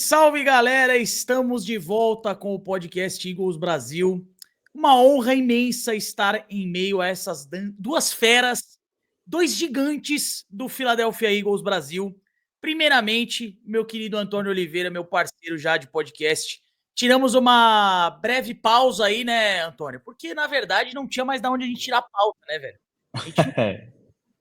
salve, galera! Estamos de volta com o podcast Eagles Brasil. Uma honra imensa estar em meio a essas duas feras, dois gigantes do Philadelphia Eagles Brasil. Primeiramente, meu querido Antônio Oliveira, meu parceiro já de podcast. Tiramos uma breve pausa aí, né, Antônio? Porque, na verdade, não tinha mais de onde a gente tirar pauta, né, velho? A gente não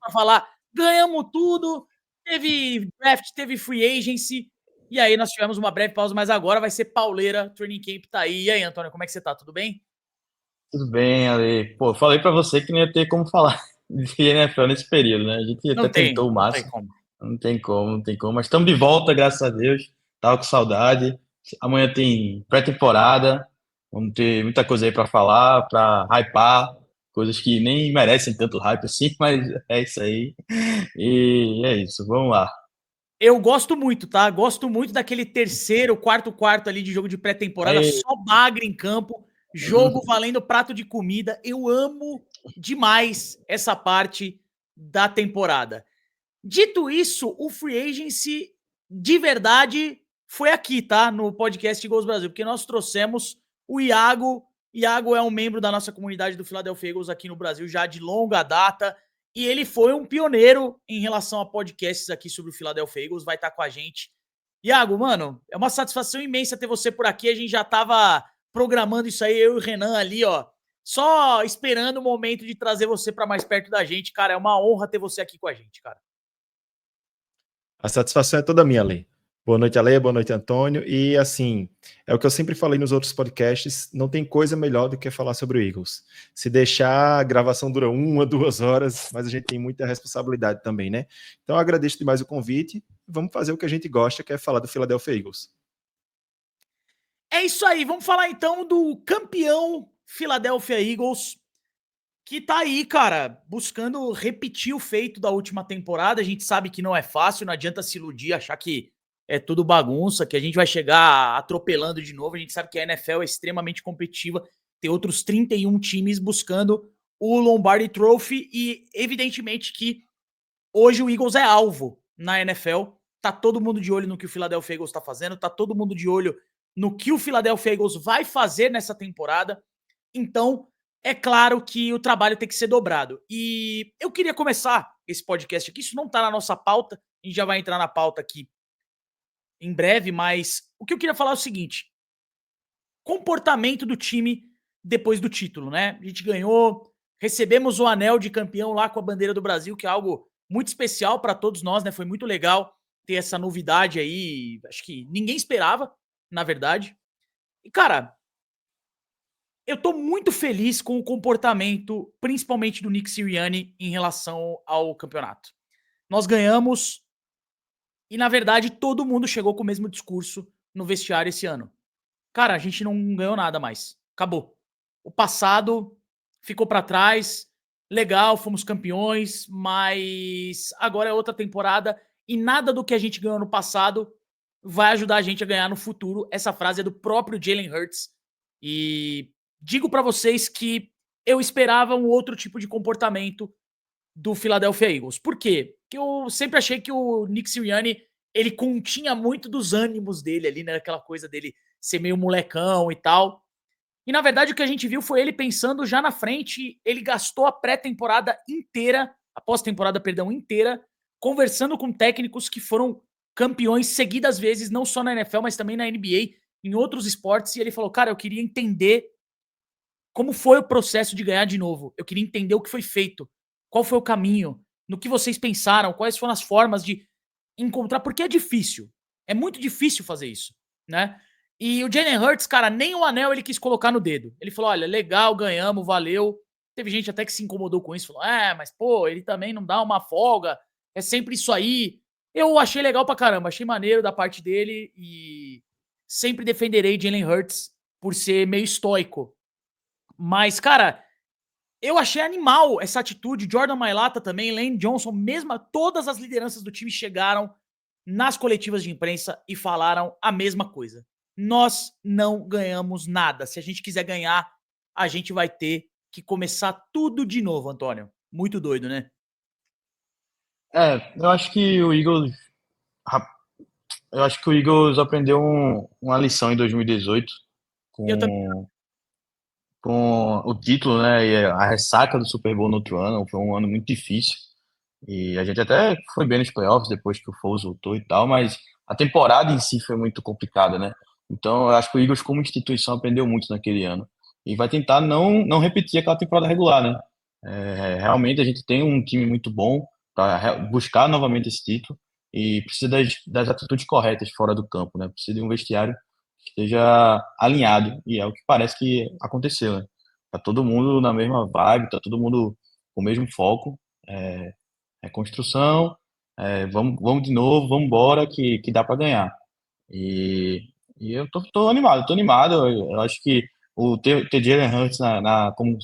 pra falar, ganhamos tudo, teve draft, teve free agency, e aí nós tivemos uma breve pausa, mas agora vai ser pauleira, training camp tá aí. E aí, Antônio, como é que você tá? Tudo bem? Tudo bem, Ale. Pô, falei pra você que não ia ter como falar de NFL nesse período, né? A gente até tentou o Não tem máximo. como. Não tem como. Mas estamos de volta, graças a Deus. Tava com saudade. Amanhã tem pré-temporada. Vamos ter muita coisa aí pra falar, pra hypar. Coisas que nem merecem tanto hype assim, mas é isso aí. E é isso, vamos lá. Eu gosto muito, tá? Gosto muito daquele terceiro, quarto ali de jogo de pré-temporada, Aí, só bagre em campo, jogo valendo prato de comida. Eu amo demais essa parte da temporada. Dito isso, o Free Agency de verdade foi aqui, tá? No podcast Eagles Brasil, porque nós trouxemos o Iago. Iago é um membro da nossa comunidade do Philadelphia Eagles aqui no Brasil já de longa data. E ele foi um pioneiro em relação a podcasts aqui sobre o Philadelphia Eagles. Vai estar com a gente. Iago, mano, é uma satisfação imensa ter você por aqui. A gente já tava programando isso aí, eu e o Renan ali, ó. Só esperando o momento de trazer você para mais perto da gente, cara. É uma honra ter você aqui com a gente, cara. A satisfação é toda minha, Ale. Boa noite, Ale. Boa noite, Antônio. E, assim, é o que eu sempre falei nos outros podcasts, não tem coisa melhor do que falar sobre o Eagles. Se deixar, a gravação dura 1, 2 horas, mas a gente tem muita responsabilidade também, né? Então, eu agradeço demais o convite. Vamos fazer o que a gente gosta, que é falar do Philadelphia Eagles. É isso aí, vamos falar então do campeão Philadelphia Eagles, que tá aí, cara, buscando repetir o feito da última temporada. A gente sabe que não é fácil, não adianta se iludir, achar que é tudo bagunça, que a gente vai chegar atropelando de novo. A gente sabe que a NFL é extremamente competitiva, tem outros 31 times buscando o Lombardi Trophy e evidentemente que hoje o Eagles é alvo na NFL. Tá todo mundo de olho no que o Philadelphia Eagles tá fazendo, tá todo mundo de olho no que o Philadelphia Eagles vai fazer nessa temporada. Então, é claro que o trabalho tem que ser dobrado. E eu queria começar esse podcast aqui, isso não tá na nossa pauta, a gente já vai entrar na pauta aqui em breve, mas o que eu queria falar é o seguinte: comportamento do time depois do título, né? A gente ganhou, recebemos o anel de campeão lá com a bandeira do Brasil, que é algo muito especial para todos nós, né? Foi muito legal ter essa novidade aí, acho que ninguém esperava, na verdade. E cara, eu tô muito feliz com o comportamento, principalmente do Nick Sirianni em relação ao campeonato. Nós ganhamos e, na verdade, todo mundo chegou com o mesmo discurso no vestiário esse ano. Cara, a gente não ganhou nada mais. Acabou. O passado ficou pra trás. Legal, fomos campeões, mas agora é outra temporada e nada do que a gente ganhou no passado vai ajudar a gente a ganhar no futuro. Essa frase é do próprio Jalen Hurts. E digo pra vocês que eu esperava um outro tipo de comportamento do Philadelphia Eagles. Por quê? Porque eu sempre achei que o Nick Sirianni, ele continha muito dos ânimos dele ali, né? Aquela coisa dele ser meio molecão e tal. E na verdade o que a gente viu foi ele pensando já na frente. Ele gastou a pré-temporada inteira, a pós-temporada, perdão, inteira, conversando com técnicos que foram campeões seguidas vezes, não só na NFL, mas também na NBA, em outros esportes. E ele falou, cara, eu queria entender como foi o processo de ganhar de novo. Eu queria entender o que foi feito, qual foi o caminho, no que vocês pensaram, quais foram as formas de encontrar, porque é difícil. É muito difícil fazer isso, né? E o Jalen Hurts, cara, nem o anel ele quis colocar no dedo. Ele falou: olha, legal, ganhamos, valeu. Teve gente até que se incomodou com isso, falou: mas pô, ele também não dá uma folga, é sempre isso aí. Eu achei legal pra caramba, achei maneiro da parte dele e sempre defenderei Jalen Hurts por ser meio estoico. Mas, cara, eu achei animal essa atitude. Jordan Mailata também, Lane Johnson, mesmo todas as lideranças do time chegaram nas coletivas de imprensa e falaram a mesma coisa. Nós não ganhamos nada. Se a gente quiser ganhar, a gente vai ter que começar tudo de novo, Antônio. Muito doido, né? eu acho que o Eagles eu acho que o Eagles aprendeu uma lição em 2018 Eu também. com o título, né? E a ressaca do Super Bowl no outro ano. Foi um ano muito difícil. E a gente até foi bem nos playoffs depois que o Foles voltou e tal, mas a temporada em si foi muito complicada, né? Então, eu acho que o Eagles, como instituição, aprendeu muito naquele ano. E vai tentar não repetir aquela temporada regular, né? Realmente a gente tem um time muito bom para buscar novamente esse título e precisa das atitudes corretas fora do campo, né? Precisa de um vestiário que esteja alinhado, e é o que parece que aconteceu, né? Tá todo mundo na mesma vibe, tá todo mundo com o mesmo foco. É construção, vamos de novo, vamos embora que dá para ganhar. E, e eu tô animado, tô animado. Eu acho que ter Jalen Hurts como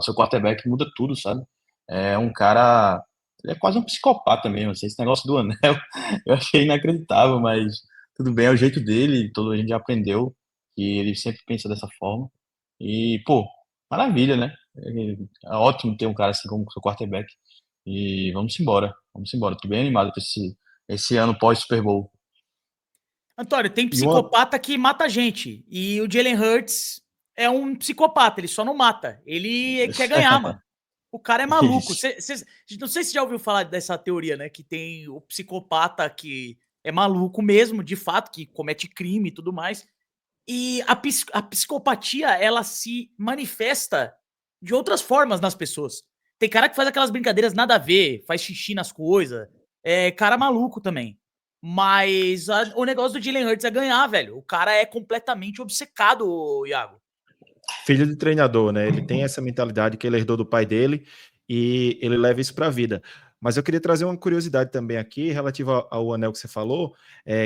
seu quarterback muda tudo, sabe? É um cara, ele é quase um psicopata mesmo, assim, esse negócio do anel, eu achei inacreditável, mas tudo bem, é o jeito dele, todo a gente já aprendeu que ele sempre pensa dessa forma. E, pô, maravilha, né? É ótimo ter um cara assim como seu quarterback. E vamos embora, vamos embora. Tô bem animado para esse ano pós-Super Bowl. Antônio, tem E uma, psicopata que mata gente. E o Jalen Hurts é um psicopata, ele só não mata. Ele quer ganhar, mano. O cara é maluco. Isso. Não sei se você já ouviu falar dessa teoria, né? Que tem o psicopata que é maluco mesmo, de fato, que comete crime e tudo mais. E a psicopatia, ela se manifesta de outras formas nas pessoas. Tem cara que faz aquelas brincadeiras nada a ver, faz xixi nas coisas. É cara maluco também. Mas o negócio do Jalen Hurts é ganhar, velho. O cara é completamente obcecado, Iago. filho de treinador, né? Ele tem essa mentalidade que ele herdou do pai dele e ele leva isso para a vida. Mas eu queria trazer uma curiosidade também aqui, relativa ao anel que você falou,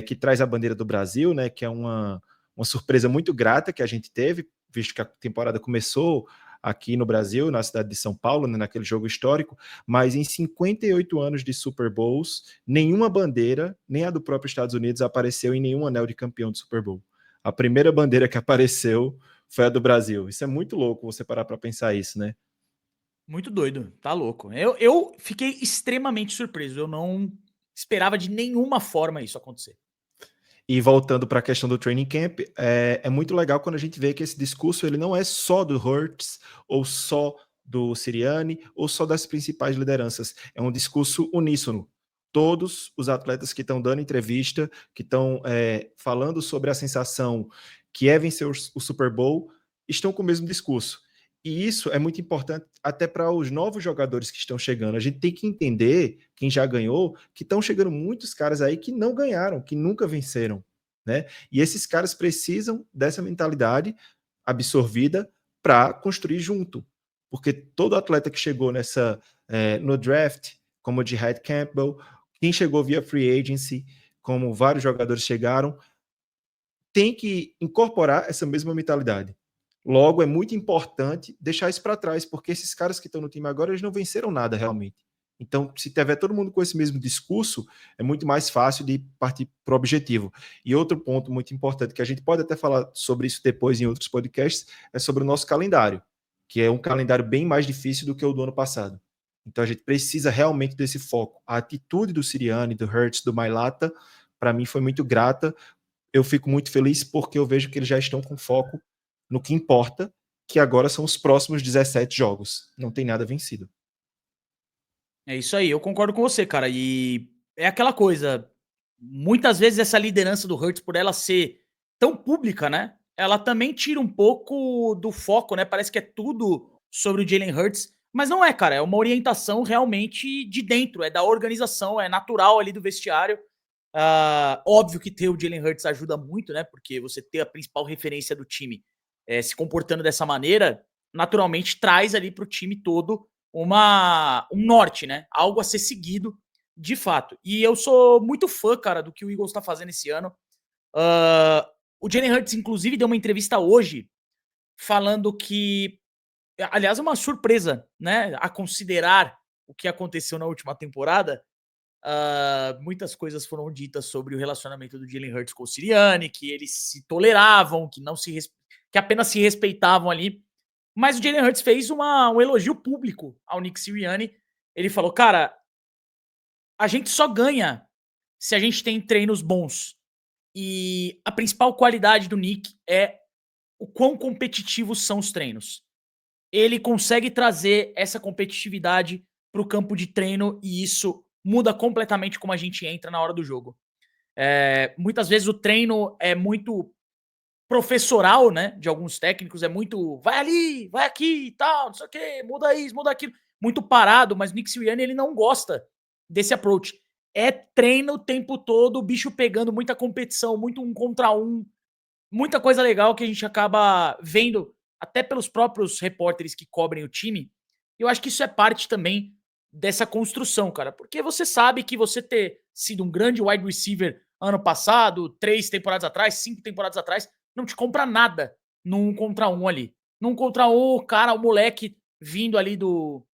que traz a bandeira do Brasil, né? Que é uma surpresa muito grata que a gente teve, visto que a temporada começou aqui no Brasil, na cidade de São Paulo, né, naquele jogo histórico, mas em 58 anos de Super Bowls, nenhuma bandeira, nem a do próprio Estados Unidos, apareceu em nenhum anel de campeão de Super Bowl. A primeira bandeira que apareceu foi a do Brasil. Isso é muito louco você parar para pensar isso, né? Muito doido, tá louco. Eu fiquei extremamente surpreso. Eu não esperava de nenhuma forma isso acontecer. E voltando para a questão do training camp, é muito legal quando a gente vê que esse discurso ele não é só do Hurts, ou só do Sirianni, ou só das principais lideranças. É um discurso uníssono. Todos os atletas que estão dando entrevista, que estão falando sobre a sensação que é vencer o Super Bowl, estão com o mesmo discurso. E isso é muito importante até para os novos jogadores que estão chegando. A gente tem que entender, quem já ganhou, que estão chegando muitos caras aí que não ganharam, que nunca venceram, né? E esses caras precisam dessa mentalidade absorvida para construir junto. Porque todo atleta que chegou no draft, como o de Jihad Campbell, quem chegou via free agency, como vários jogadores chegaram, tem que incorporar essa mesma mentalidade. Logo, é muito importante deixar isso para trás, porque esses caras que estão no time agora, eles não venceram nada realmente. Então, se tiver todo mundo com esse mesmo discurso, é muito mais fácil de partir para o objetivo. E outro ponto muito importante, que a gente pode até falar sobre isso depois em outros podcasts, é sobre o nosso calendário, que é um calendário bem mais difícil do que o do ano passado. Então, a gente precisa realmente desse foco. A atitude do Sirianni, do Hurts, do Mailata, para mim foi muito grata. Eu fico muito feliz porque eu vejo que eles já estão com foco no que importa, que agora são os próximos 17 jogos. Não tem nada vencido. É isso aí, eu concordo com você, cara. E é aquela coisa, muitas vezes essa liderança do Hurts, por ela ser tão pública, né? Ela também tira um pouco do foco, né? Parece que é tudo sobre o Jalen Hurts, mas não é, cara. É uma orientação realmente de dentro, é da organização, é natural ali do vestiário. Óbvio que ter o Jalen Hurts ajuda muito, né? Porque você ter a principal referência do time se comportando dessa maneira, naturalmente traz ali para o time todo um norte, né? Algo a ser seguido de fato. E eu sou muito fã, cara, do que o Eagles está fazendo esse ano. O Jalen Hurts, inclusive, deu uma entrevista hoje falando que, aliás, é uma surpresa, né? A considerar o que aconteceu na última temporada. Muitas coisas foram ditas sobre o relacionamento do Jalen Hurts com o Sirianni, que eles se toleravam, que apenas se respeitavam ali. Mas o Jalen Hurts fez um elogio público ao Nick Sirianni. Ele falou, cara, a gente só ganha se a gente tem treinos bons. E a principal qualidade do Nick é o quão competitivos são os treinos. Ele consegue trazer essa competitividade para o campo de treino e isso muda completamente como a gente entra na hora do jogo. Muitas vezes o treino é muito professoral, né, de alguns técnicos, é muito vai ali, vai aqui e tal, não sei o que, muda isso, muda aquilo, muito parado, mas o Nick Sirianni, ele não gosta desse approach. É treino o tempo todo, o bicho pegando, muita competição, muito 1 contra 1, muita coisa legal que a gente acaba vendo até pelos próprios repórteres que cobrem o time. Eu acho que isso é parte também dessa construção, cara, porque você sabe que você ter sido um grande wide receiver ano passado, 3 temporadas atrás, 5 temporadas atrás, não te compra nada no 1 contra 1 ali. No 1 contra 1, o cara, o moleque vindo ali do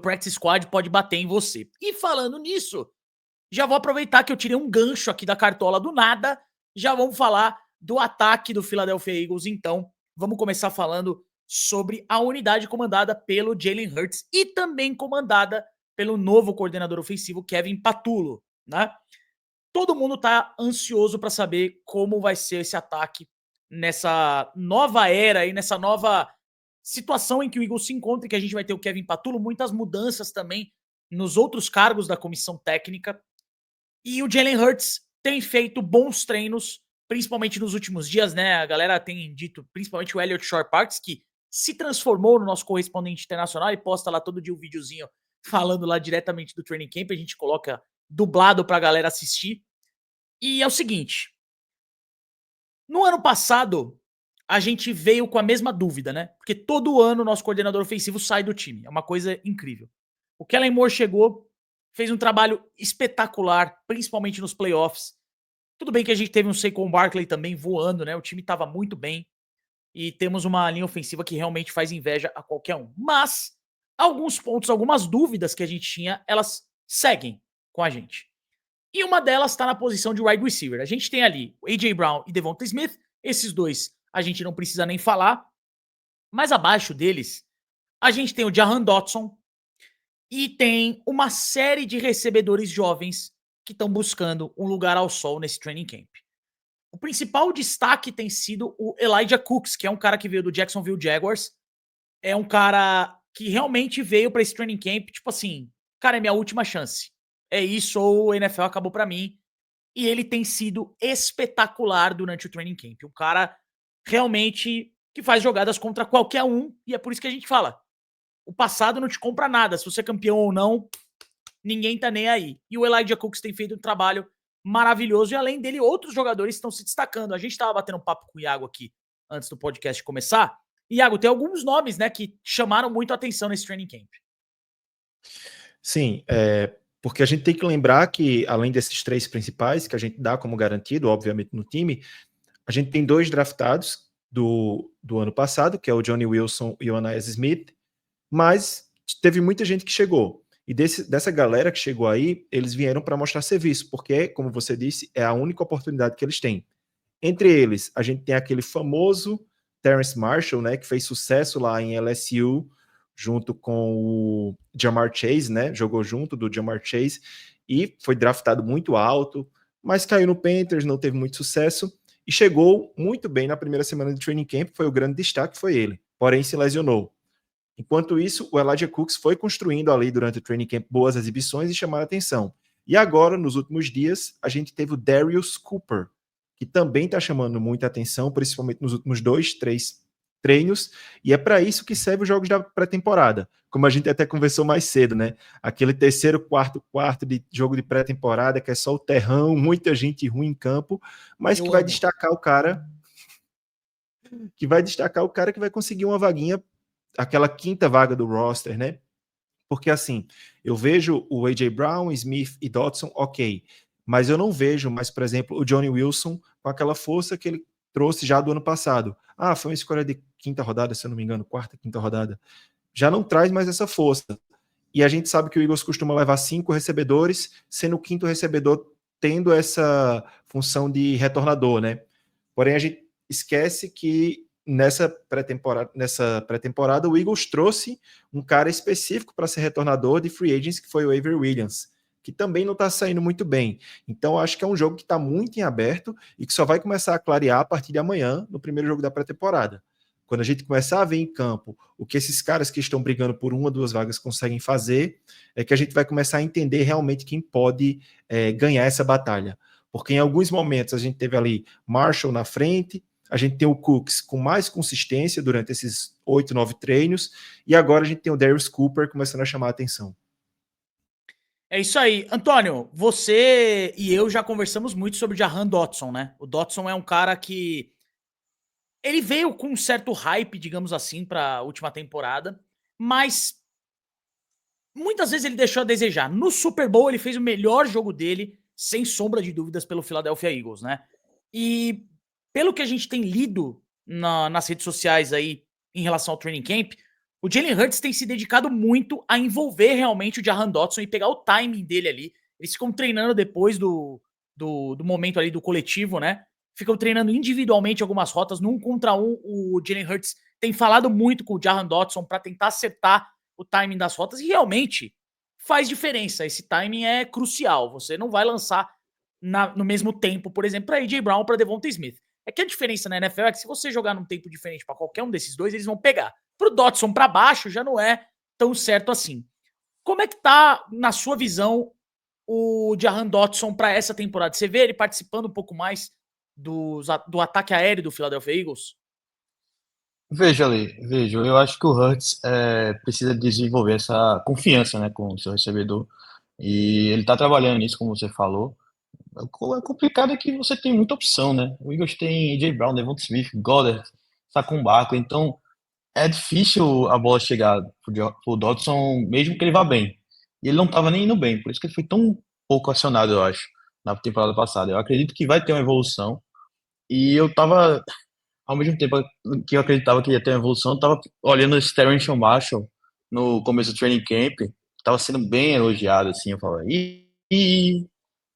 practice squad pode bater em você. E falando nisso, já vou aproveitar que eu tirei um gancho aqui da cartola do nada, já vamos falar do ataque do Philadelphia Eagles, então. Vamos começar falando sobre a unidade comandada pelo Jalen Hurts e também comandada pelo novo coordenador ofensivo, Kevin Patullo, né? Todo mundo tá ansioso para saber como vai ser esse ataque nessa nova era e nessa nova situação em que o Eagles se encontra, e que a gente vai ter o Kevin Patullo, muitas mudanças também nos outros cargos da comissão técnica. E o Jalen Hurts tem feito bons treinos, principalmente nos últimos dias, né? A galera tem dito, principalmente o Elliot Shore-Parks, que se transformou no nosso correspondente internacional e posta lá todo dia um videozinho falando lá diretamente do training camp. A gente coloca dublado pra galera assistir. E é o seguinte, no ano passado, a gente veio com a mesma dúvida, né? Porque todo ano o nosso coordenador ofensivo sai do time. É uma coisa incrível. O Kellen Moore chegou, fez um trabalho espetacular, principalmente nos playoffs. Tudo bem que a gente teve um Saquon Barkley também voando, né? O time estava muito bem. E temos uma linha ofensiva que realmente faz inveja a qualquer um. Mas, alguns pontos, algumas dúvidas que a gente tinha, elas seguem com a gente. E uma delas está na posição de wide receiver. A gente tem ali o A.J. Brown e Devonta Smith. Esses dois a gente não precisa nem falar. Mas abaixo deles, a gente tem o Jahan Dotson e tem uma série de recebedores jovens que estão buscando um lugar ao sol nesse training camp. O principal destaque tem sido o Elijah Cooks, que é um cara que veio do Jacksonville Jaguars. É um cara que realmente veio para esse training camp, tipo assim, cara, é minha última chance. É isso ou o NFL acabou para mim. E ele tem sido espetacular durante o training camp. Um cara realmente que faz jogadas contra qualquer um, e é por isso que a gente fala, o passado não te compra nada. Se você é campeão ou não, ninguém tá nem aí. E o Elijah Cooks tem feito um trabalho maravilhoso, e além dele, outros jogadores estão se destacando. A gente tava batendo um papo com o Iago aqui, antes do podcast começar. Iago, tem alguns nomes, né, que chamaram muito a atenção nesse training camp. Sim, porque a gente tem que lembrar que, além desses 3 principais, que a gente dá como garantido, obviamente, no time, a gente tem 2 draftados do ano passado, que é o Johnny Wilson e o Ainias Smith, mas teve muita gente que chegou. E dessa galera que chegou aí, eles vieram para mostrar serviço, porque, como você disse, é a única oportunidade que eles têm. Entre eles, a gente tem aquele famoso Terrence Marshall, né, que fez sucesso lá em LSU, junto com o Ja'Marr Chase, né, jogou junto do Ja'Marr Chase, e foi draftado muito alto, mas caiu no Panthers, não teve muito sucesso, e chegou muito bem na primeira semana de training camp, foi o grande destaque, foi ele, porém se lesionou. Enquanto isso, o Elijah Cooks foi construindo ali durante o training camp boas exibições e chamaram a atenção. E agora, nos últimos dias, a gente teve o Darius Cooper, que também está chamando muita atenção, principalmente nos últimos 2, 3 treinos, e é para isso que serve os jogos da pré-temporada. Como a gente até conversou mais cedo, né? Aquele terceiro, quarto de jogo de pré-temporada, que é só o terrão, muita gente ruim em campo, mas que vai destacar o cara que vai conseguir uma vaguinha, aquela quinta vaga do roster, né? Porque assim, eu vejo o A.J. Brown, Smith e Dotson, ok, mas eu não vejo mais, por exemplo, o Johnny Wilson com aquela força que ele trouxe já do ano passado. Ah, foi uma escolha de quinta rodada, se eu não me engano, quarta, quinta rodada. Já não traz mais essa força. E a gente sabe que o Eagles costuma levar 5 recebedores, sendo o quinto recebedor tendo essa função de retornador, né? Porém, a gente esquece que nessa pré-temporada o Eagles trouxe um cara específico para ser retornador de free agents, que foi o Avery Williams. que também não está saindo muito bem. Então, acho que é um jogo que está muito em aberto e que só vai começar a clarear a partir de amanhã, no primeiro jogo da pré-temporada. Quando a gente começar a ver em campo o que esses caras que estão brigando por 1 ou 2 vagas conseguem fazer, é que a gente vai começar a entender realmente quem pode ganhar essa batalha. Porque em alguns momentos a gente teve ali Marshall na frente, a gente tem o Cooks com mais consistência durante esses 8, 9 treinos, e agora a gente tem o Darius Cooper começando a chamar a atenção. É isso aí. Antônio, você e eu já conversamos muito sobre o Jahan Dotson, né? O Dotson é um cara que ele veio com um certo hype, digamos assim, para a última temporada, mas muitas vezes ele deixou a desejar. No Super Bowl ele fez o melhor jogo dele, sem sombra de dúvidas, pelo Philadelphia Eagles, né? E pelo que a gente tem lido nas redes sociais aí em relação ao training camp, o Jalen Hurts tem se dedicado muito a envolver realmente o Jahan Dotson e pegar o timing dele ali. Eles ficam treinando depois do momento ali do coletivo, né? Ficam treinando individualmente algumas rotas, num contra um. O Jalen Hurts tem falado muito com o Jahan Dotson para tentar acertar o timing das rotas e realmente faz diferença. Esse timing é crucial. Você não vai lançar no mesmo tempo, por exemplo, para AJ Brown ou para Devonta Smith. É que a diferença na NFL é que se você jogar num tempo diferente para qualquer um desses dois, eles vão pegar. Pro Dotson para baixo já não é tão certo assim. Como é que tá, na sua visão, o Jahan Dotson para essa temporada? Você vê ele participando um pouco mais do ataque aéreo do Philadelphia Eagles? Vejo. Eu acho que o Hurts precisa desenvolver essa confiança, né, com o seu recebedor. E ele tá trabalhando nisso, como você falou. O complicado é que você tem muita opção, né? O Eagles tem AJ Brown, Devonta Smith, Goddard, Saquon Barkley. Então é difícil a bola chegar pro Dodson, mesmo que ele vá bem. E ele não tava nem indo bem, por isso que ele foi tão pouco acionado, eu acho, na temporada passada. Eu acredito que vai ter uma evolução. E eu tava ao mesmo tempo que eu acreditava que ia ter uma evolução, eu tava olhando esse Terrence Marshall no começo do training camp, tava sendo bem elogiado, assim, eu falava,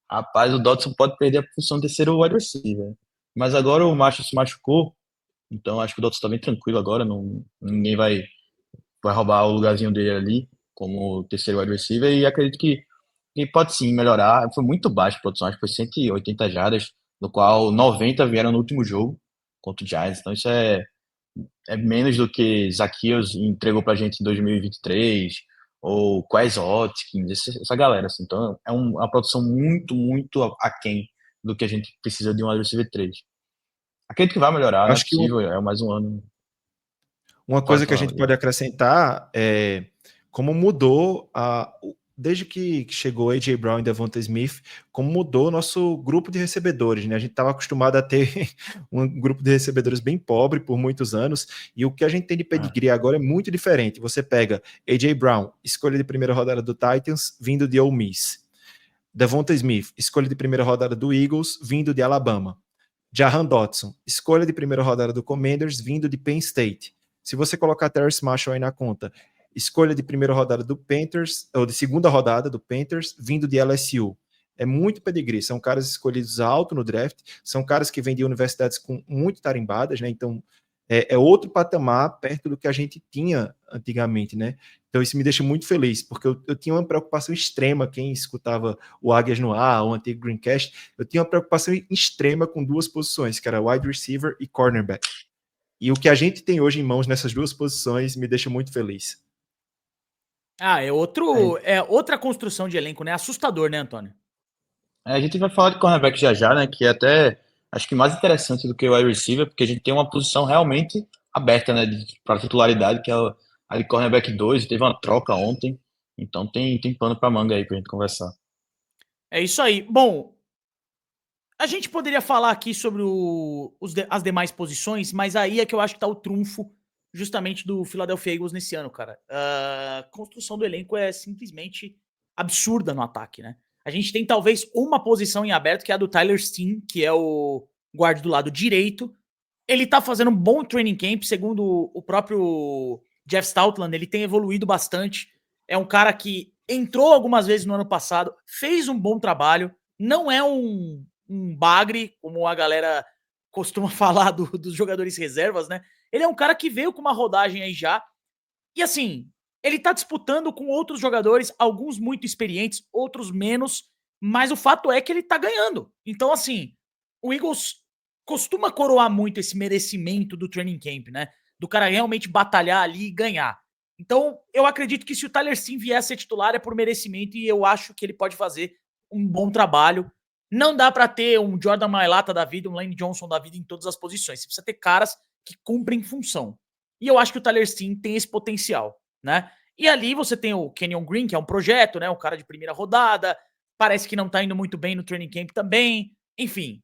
rapaz, o Dodson pode perder a posição de terceiro wide receiver. Mas agora o Marshall se machucou, então acho que o Dodson tá bem tranquilo agora, ninguém vai roubar o lugarzinho dele ali, como terceiro wide receiver, e acredito que ele pode sim melhorar. Foi muito baixo a produção, acho que foi 180 jardas, do qual 90 vieram no último jogo contra o Giants, então isso é menos do que Zaccheaus entregou pra gente em 2023, ou Quez Watkins, essa galera, assim. Então é uma produção muito, muito aquém do que a gente precisa de um wide receiver 3. Acredito que vai melhorar, não é Acho que possível, é mais um ano. uma Pode coisa que a falar. gente pode acrescentar é como mudou desde que chegou AJ Brown e Devonta Smith, como mudou o nosso grupo de recebedores, né? A gente estava acostumado a ter um grupo de recebedores bem pobre por muitos anos, e o que a gente tem de pedigree agora é muito diferente. Você pega AJ Brown, escolha de primeira rodada do Titans, vindo de Ole Miss. Devonta Smith, escolha de primeira rodada do Eagles, vindo de Alabama. Jahan Dotson, escolha de primeira rodada do Commanders, vindo de Penn State. Se você colocar Terrence Marshall aí na conta, escolha de primeira rodada do Panthers, ou de segunda rodada do Panthers, vindo de LSU. É muito pedigree, são caras escolhidos alto no draft, são caras que vêm de universidades com muito tarimbadas, né? Então é outro patamar perto do que a gente tinha antigamente, né? Então isso me deixa muito feliz, porque eu tinha uma preocupação extrema, quem escutava o Águias no Ar, o antigo Greencast, eu tinha uma preocupação extrema com duas posições, que era wide receiver e cornerback. E o que a gente tem hoje em mãos nessas duas posições me deixa muito feliz. É outra construção de elenco, né? Assustador, né, Antônio? A gente vai falar de cornerback já, né? Que é até acho que mais interessante do que o wide receiver, porque a gente tem uma posição realmente aberta, né? Para titularidade, que é a de cornerback 2. Teve uma troca ontem, então tem pano para manga aí pra gente conversar. É isso aí. Bom, a gente poderia falar aqui sobre as demais posições, mas aí é que eu acho que tá o trunfo justamente do Philadelphia Eagles nesse ano, cara. A construção do elenco é simplesmente absurda no ataque, né? A gente tem talvez uma posição em aberto, que é a do Tyler Steen, que é o guarda do lado direito. Ele tá fazendo um bom training camp, segundo o próprio Jeff Stoutland, ele tem evoluído bastante. É um cara que entrou algumas vezes no ano passado, fez um bom trabalho, não é um bagre, como a galera costuma falar dos jogadores reservas, né? Ele é um cara que veio com uma rodagem aí já. E assim, ele tá disputando com outros jogadores, alguns muito experientes, outros menos, mas o fato é que ele tá ganhando. Então, assim, o Eagles costuma coroar muito esse merecimento do training camp, né? Do cara realmente batalhar ali e ganhar. Então, eu acredito que se o Tyler Steen vier a ser titular é por merecimento e eu acho que ele pode fazer um bom trabalho. Não dá pra ter um Jordan Mailata da vida, um Lane Johnson da vida em todas as posições. Você precisa ter caras que cumprem função. E eu acho que o Tyler Steen tem esse potencial, né? E ali você tem o Kenyon Green, que é um projeto, né? Um cara de primeira rodada. Parece que não tá indo muito bem no training camp também. Enfim,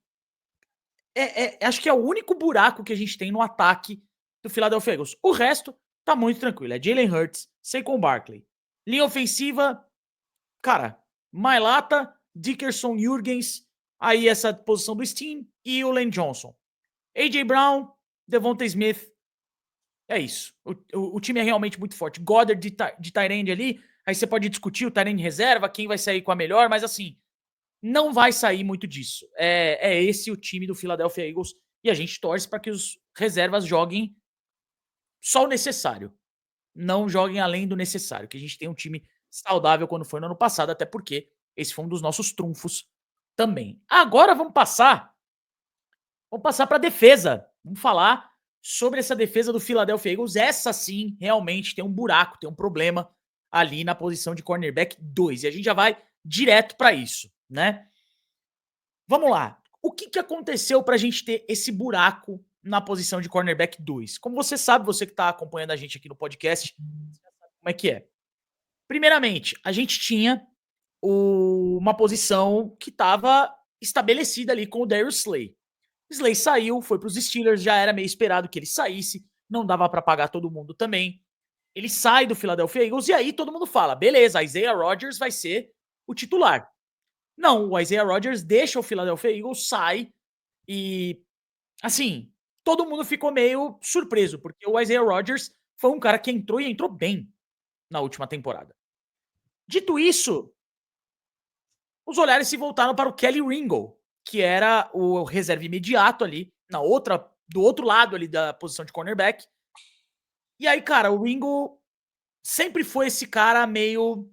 acho que é o único buraco que a gente tem no ataque do Philadelphia Eagles. O resto tá muito tranquilo. É Jalen Hurts, Saquon Barkley. Linha ofensiva, cara, Mailata, Dickerson, Jurgens, aí essa posição do Steen e o Lane Johnson. A.J. Brown, Devonta Smith. É isso. O time é realmente muito forte. Goddard de tight end ali, aí você pode discutir o tight end reserva, quem vai sair com a melhor, mas assim, não vai sair muito disso. É esse o time do Philadelphia Eagles e a gente torce para que os reservas joguem só o necessário. Não joguem além do necessário. Que a gente tenha um time saudável quando foi no ano passado, até porque esse foi um dos nossos trunfos também. Agora vamos passar para a defesa. Vamos falar sobre essa defesa do Philadelphia Eagles. Essa sim, realmente tem um buraco, tem um problema ali na posição de cornerback 2. E a gente já vai direto para isso, né? Vamos lá. O que aconteceu para a gente ter esse buraco na posição de cornerback 2? Como você sabe, você que está acompanhando a gente aqui no podcast, como é que é? Primeiramente, a gente tinha uma posição que estava estabelecida ali com o Darius Slay. Slay saiu, foi para os Steelers, já era meio esperado que ele saísse, não dava para pagar todo mundo também. Ele sai do Philadelphia Eagles e aí todo mundo fala, beleza, Isaiah Rodgers vai ser o titular. Não, o Isaiah Rodgers deixa o Philadelphia Eagles, sai e, assim, todo mundo ficou meio surpreso, porque o Isaiah Rodgers foi um cara que entrou e entrou bem na última temporada. Dito isso, os olhares se voltaram para o Kelly Ringo, que era o reserva imediato ali, do outro lado ali da posição de cornerback. E aí, cara, o Ringo sempre foi esse cara meio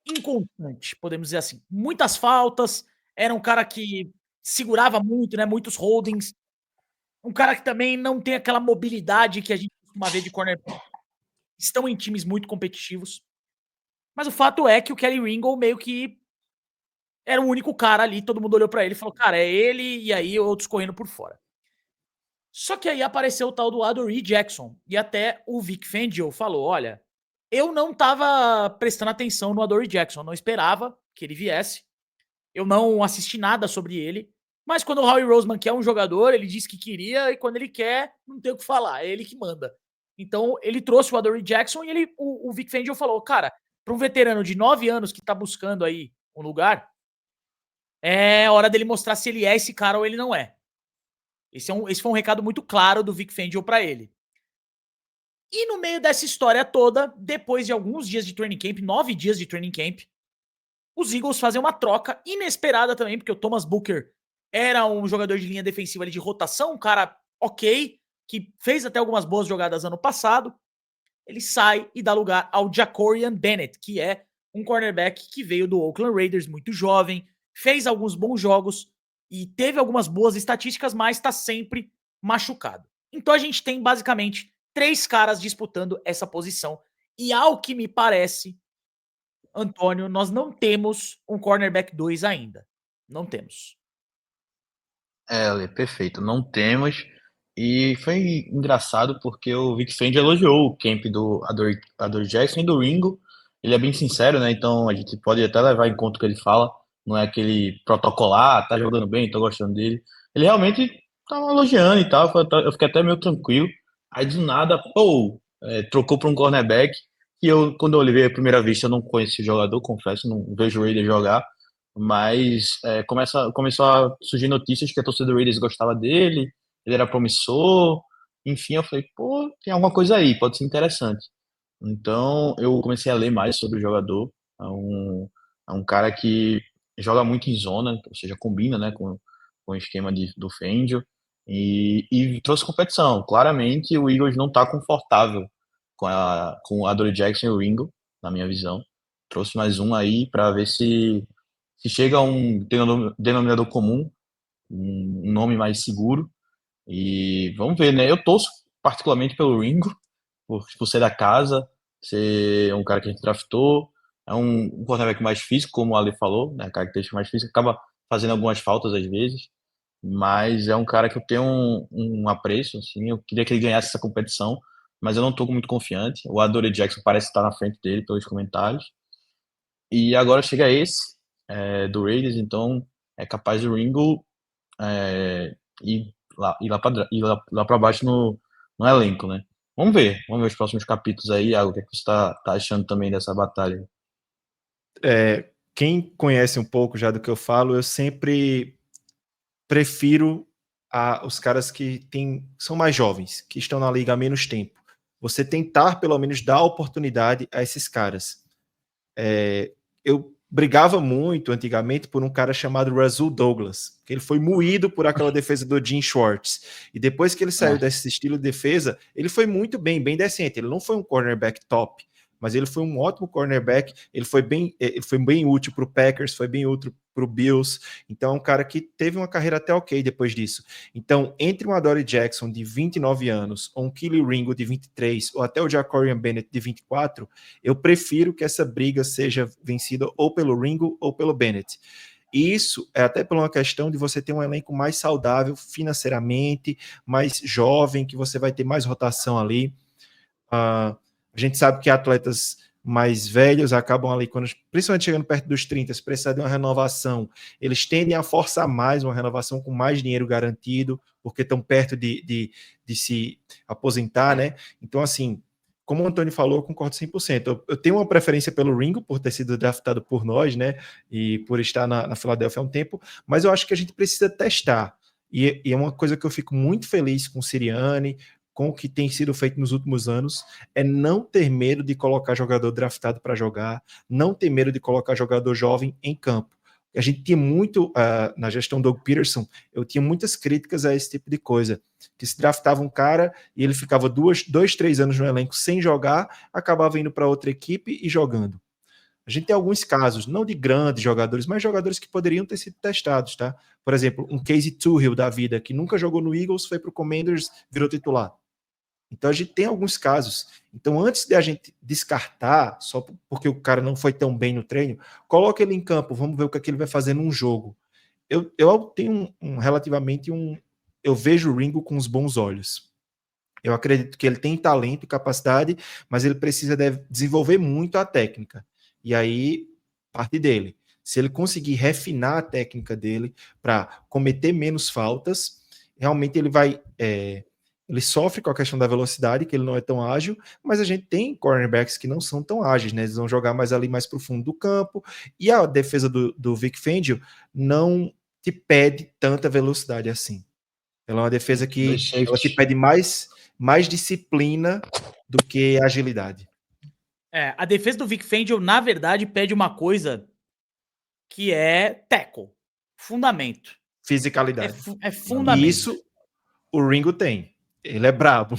inconstante, podemos dizer assim. Muitas faltas, era um cara que segurava muito, né, muitos holdings. Um cara que também não tem aquela mobilidade que a gente costuma ver de cornerback. Estão em times muito competitivos. Mas o fato é que o Kelly Ringo meio que era o único cara ali, todo mundo olhou pra ele e falou, cara, é ele, e aí outros correndo por fora. Só que aí apareceu o tal do Adoree Jackson, e até o Vic Fangio falou, olha, eu não tava prestando atenção no Adoree Jackson, não esperava que ele viesse, eu não assisti nada sobre ele, mas quando o Howie Roseman quer um jogador, ele disse que queria, e quando ele quer, não tem o que falar, é ele que manda. Então, ele trouxe o Adoree Jackson e o Vic Fangio falou, cara, para um veterano de 9 anos que tá buscando aí um lugar, é hora dele mostrar se ele é esse cara ou ele não é. Esse foi um recado muito claro do Vic Fangio pra ele. E no meio dessa história toda, depois de alguns dias de training camp, 9 dias de training camp, os Eagles fazem uma troca inesperada também, porque o Thomas Booker era um jogador de linha defensiva ali de rotação, um cara ok, que fez até algumas boas jogadas ano passado. Ele sai e dá lugar ao Jacorian Bennett, que é um cornerback que veio do Oakland Raiders, muito jovem, fez alguns bons jogos e teve algumas boas estatísticas, mas está sempre machucado. Então a gente tem basicamente 3 caras disputando essa posição. E ao que me parece, Antônio, nós não temos um cornerback 2 ainda. Não temos. Ale, perfeito. Não temos. E foi engraçado porque o Vic Fangio elogiou o camp do Adoree Jackson e do Ringo. Ele é bem sincero, né? Então a gente pode até levar em conta o que ele fala. Não é aquele protocolar, tá jogando bem, tô gostando dele. Ele realmente tava elogiando e tal. Eu fiquei até meio tranquilo. Aí do nada, pô, trocou para um cornerback. E eu, quando eu olhei a primeira vista, eu não conheci o jogador, confesso, não vejo ele jogar. Mas começou a surgir notícias que a torcida do Raiders gostava dele, ele era promissor, enfim, eu falei, pô, tem alguma coisa aí, pode ser interessante. Então, eu comecei a ler mais sobre o jogador, é um cara que joga muito em zona, ou seja, combina, né, com o esquema do Fangio, e trouxe competição. Claramente, o Eagles não está confortável com a Adoree Jackson e o Ringo, na minha visão. Trouxe mais um aí para ver se chega a um denominador comum, um nome mais seguro. E vamos ver, né? Eu torço particularmente pelo Ringo, por ser da casa, ser um cara que a gente draftou. É um quarterback mais físico, como o Ale falou, né? Característica mais física, acaba fazendo algumas faltas às vezes, mas é um cara que eu tenho um apreço, assim, eu queria que ele ganhasse essa competição, mas eu não estou muito confiante. O Adoree Jackson parece estar na frente dele pelos comentários. E agora chega esse, do Raiders, então é capaz do Ringo ir lá para baixo no elenco, né? Vamos ver os próximos capítulos aí, Iago, o que é que você tá achando também dessa batalha? Quem conhece um pouco já do que eu falo, eu sempre prefiro os caras que são mais jovens, que estão na liga há menos tempo. Você tentar, pelo menos, dar oportunidade a esses caras. Eu brigava muito antigamente por um cara chamado Rasul Douglas, que ele foi moído por aquela defesa do Jim Schwartz. E depois que ele saiu desse estilo de defesa, ele foi muito bem decente. Ele não foi um cornerback top, mas ele foi um ótimo cornerback. Ele foi bem útil para o Packers, foi bem útil para o Bills. Então, é um cara que teve uma carreira até ok depois disso. Então, entre um Adoree Jackson de 29 anos, ou um Kelee Ringo de 23, ou até o Jacorian Bennett de 24, eu prefiro que essa briga seja vencida ou pelo Ringo ou pelo Bennett. E isso é até por uma questão de você ter um elenco mais saudável financeiramente, mais jovem, que você vai ter mais rotação ali. A gente sabe que atletas mais velhos acabam ali, principalmente chegando perto dos 30, se precisar de uma renovação, eles tendem a forçar mais uma renovação com mais dinheiro garantido, porque estão perto de se aposentar, né? Então, assim, como o Antônio falou, eu concordo 100%. Eu tenho uma preferência pelo Ringo, por ter sido draftado por nós, né? E por estar na Filadélfia há um tempo, mas eu acho que a gente precisa testar. E é uma coisa que eu fico muito feliz com o Sirianni, com o que tem sido feito nos últimos anos, é não ter medo de colocar jogador draftado para jogar, não ter medo de colocar jogador jovem em campo. A gente tinha muito, na gestão do Doug Peterson, eu tinha muitas críticas a esse tipo de coisa, que se draftava um cara e ele ficava 2, 3 anos no elenco sem jogar, acabava indo para outra equipe e jogando. A gente tem alguns casos, não de grandes jogadores, mas jogadores que poderiam ter sido testados, tá? Por exemplo, um Casey Toohill da vida, que nunca jogou no Eagles, foi para o Commanders, virou titular. Então a gente tem alguns casos. Então, antes de a gente descartar, só porque o cara não foi tão bem no treino, coloca ele em campo, vamos ver o que, é que ele vai fazer num jogo. Eu tenho relativamente eu vejo o Ringo com os bons olhos. Eu acredito que ele tem talento e capacidade, mas ele precisa desenvolver muito a técnica. E aí, parte dele. Se ele conseguir refinar a técnica dele para cometer menos faltas, realmente ele vai. Ele sofre com a questão da velocidade, que ele não é tão ágil, mas a gente tem cornerbacks que não são tão ágeis, né? Eles vão jogar mais ali, mais pro fundo do campo, e a defesa do Vic Fangio não te pede tanta velocidade assim. Ela é uma defesa que ela te pede mais disciplina do que agilidade. A defesa do Vic Fangio, na verdade, pede uma coisa que é tackle, fundamento. Fisicalidade. É fundamento. E isso o Ringo tem. Ele é brabo.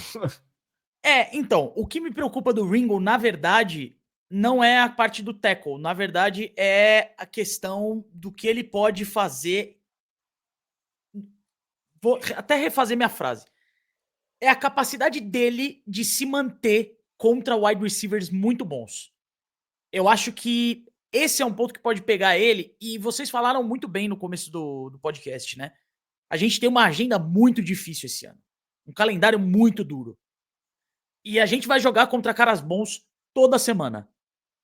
Então, o que me preocupa do Ringo, na verdade, não é a parte do tackle. Na verdade, é a questão do que ele pode fazer. Vou até refazer minha frase. É a capacidade dele de se manter contra wide receivers muito bons. Eu acho que esse é um ponto que pode pegar ele, e vocês falaram muito bem no começo do podcast, né? A gente tem uma agenda muito difícil esse ano. Um calendário muito duro. E a gente vai jogar contra caras bons toda semana.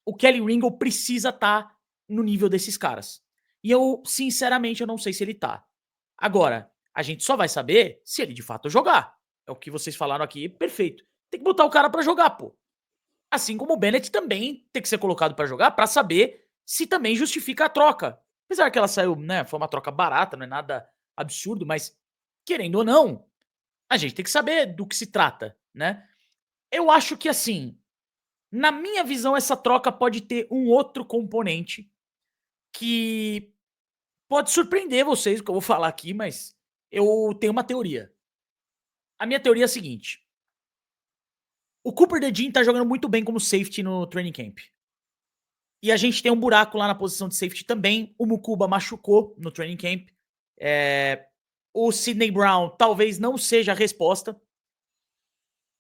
O Kelly Ringo precisa estar no nível desses caras. E eu, sinceramente, eu não sei se ele tá. Agora, a gente só vai saber se ele de fato jogar. É o que vocês falaram aqui, perfeito. Tem que botar o cara pra jogar, pô. Assim como o Bennett também tem que ser colocado pra jogar pra saber se também justifica a troca. Apesar que ela saiu, né, foi uma troca barata, não é nada absurdo, mas querendo ou não, a gente tem que saber do que se trata, né? Eu acho que assim, na minha visão, essa troca pode ter um outro componente que pode surpreender vocês, o que eu vou falar aqui, mas eu tenho uma teoria. A minha teoria é a seguinte: O Cooper DeJean tá jogando muito bem como safety no training camp. E a gente tem um buraco lá na posição de safety também. O Mukuba machucou no training camp. O Sidney Brown talvez não seja a resposta.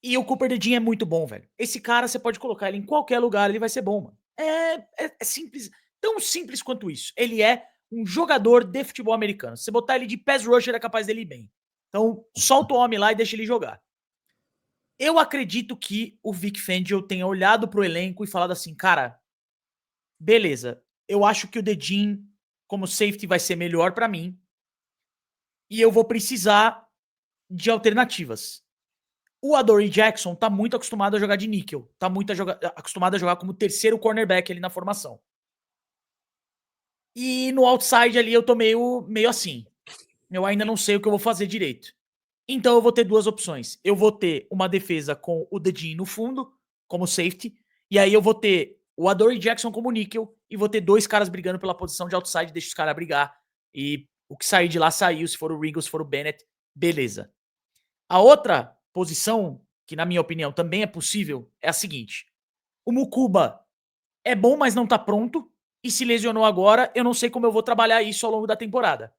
E o Cooper DeJean é muito bom, velho. Esse cara, você pode colocar ele em qualquer lugar, ele vai ser bom, mano. É simples, tão simples quanto isso. Ele é um jogador de futebol americano. Se você botar ele de pass rusher, é capaz dele ir bem. Então, solta o homem lá e deixa ele jogar. Eu acredito que o Vic Fangio tenha olhado pro elenco e falado assim, cara, beleza, eu acho que o DeJean como safety vai ser melhor pra mim e eu vou precisar de alternativas. O Adoree Jackson tá muito acostumado a jogar de níquel, tá muito acostumado a jogar como terceiro cornerback ali na formação. E no outside ali eu tô meio assim. Eu ainda não sei o que eu vou fazer direito. Então eu vou ter duas opções. Eu vou ter uma defesa com o DeJean no fundo, como safety, e aí eu vou ter o Adoree Jackson como níquel, e vou ter dois caras brigando pela posição de outside, deixa os caras brigar, e o que sair de lá saiu, se for o Ringo, se for o Bennett, beleza. A outra posição, que na minha opinião também é possível, é a seguinte. O Mukuba é bom, mas não tá pronto, e se lesionou agora, eu não sei como eu vou trabalhar isso ao longo da temporada.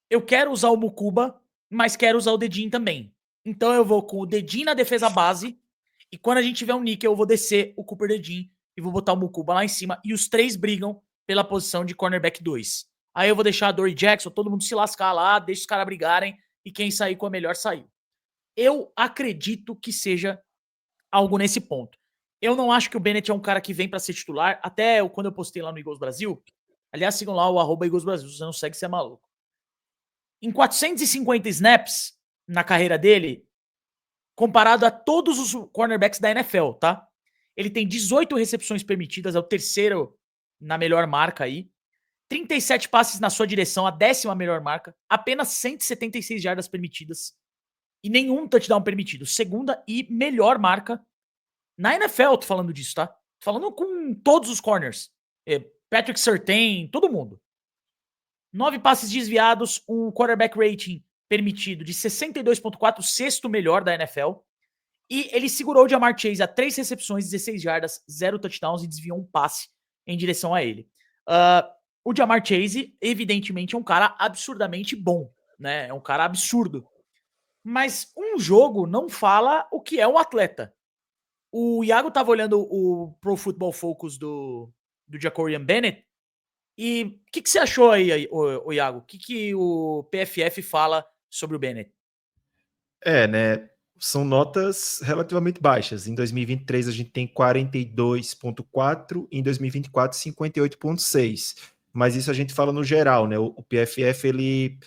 Eu quero usar o Mukuba, mas quero usar o DeJean também. Então eu vou com o DeJean na defesa base, e quando a gente tiver um níquel, eu vou descer o Cooper DeJean e vou botar o Mukuba lá em cima, e os três brigam pela posição de cornerback 2. Aí eu vou deixar a Adoree Jackson, todo mundo se lascar lá, deixa os caras brigarem, e quem sair com a melhor saiu. Eu acredito que seja algo nesse ponto. Eu não acho que o Bennett é um cara que vem para ser titular, até quando eu postei lá no Eagles Brasil, aliás, sigam lá o @Eagles Brasil, se você não segue, você é maluco. Em 450 snaps na carreira dele, comparado a todos os cornerbacks da NFL, tá? Ele tem 18 recepções permitidas, é o terceiro na melhor marca aí. 37 passes na sua direção, a 10ª melhor marca. Apenas 176 jardas permitidas. E nenhum touchdown permitido. Segunda e melhor marca na NFL, tô falando disso, tá? Tô falando com todos os corners. Patrick Surtain, todo mundo. 9 passes desviados, um quarterback rating permitido de 62.4, sexto melhor da NFL. E ele segurou o Ja'Marr Chase a 3 recepções, 16 jardas, 0 touchdowns e desviou um passe em direção a ele. O Ja'Marr Chase, evidentemente, é um cara absurdamente bom, né? É um cara absurdo. Mas um jogo não fala o que é um atleta. O Iago tava olhando o Pro Football Focus do Jacorian Bennett. E o que você achou aí, o Iago? O que o PFF fala sobre o Bennett? Né? São notas relativamente baixas. Em 2023 a gente tem 42.4, em 2024 58.6. Mas isso a gente fala no geral, né? O PFF ele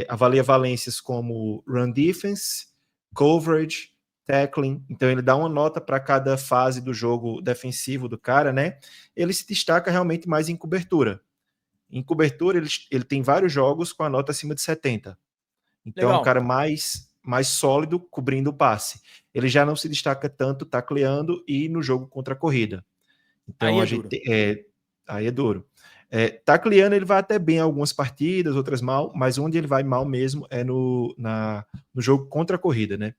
avalia valências como run defense, coverage, tackling. Então ele dá uma nota para cada fase do jogo defensivo do cara, né? Ele se destaca realmente mais em cobertura. Em cobertura ele tem vários jogos com a nota acima de 70. Então é um cara mais sólido cobrindo o passe. Ele já não se destaca tanto tacleando e no jogo contra a corrida. Então aí é duro. Tacleando ele vai até bem em algumas partidas, outras mal, mas onde ele vai mal mesmo é no jogo contra a corrida, né?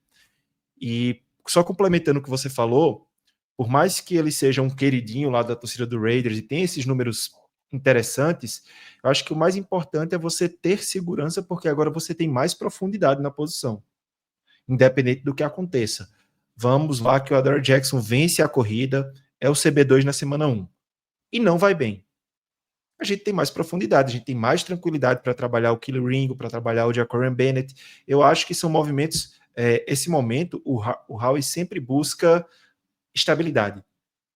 E só complementando o que você falou, por mais que ele seja um queridinho lá da torcida do Raiders e tenha esses números interessantes, eu acho que o mais importante é você ter segurança, porque agora você tem mais profundidade na posição, independente do que aconteça. Vamos lá que o Adoree Jackson vence a corrida, é o CB2 na semana 1, e não vai bem. A gente tem mais profundidade, a gente tem mais tranquilidade para trabalhar o Kelee Ringo, para trabalhar o Jacorian Bennett. Eu acho que são movimentos, esse momento, o Howie sempre busca estabilidade.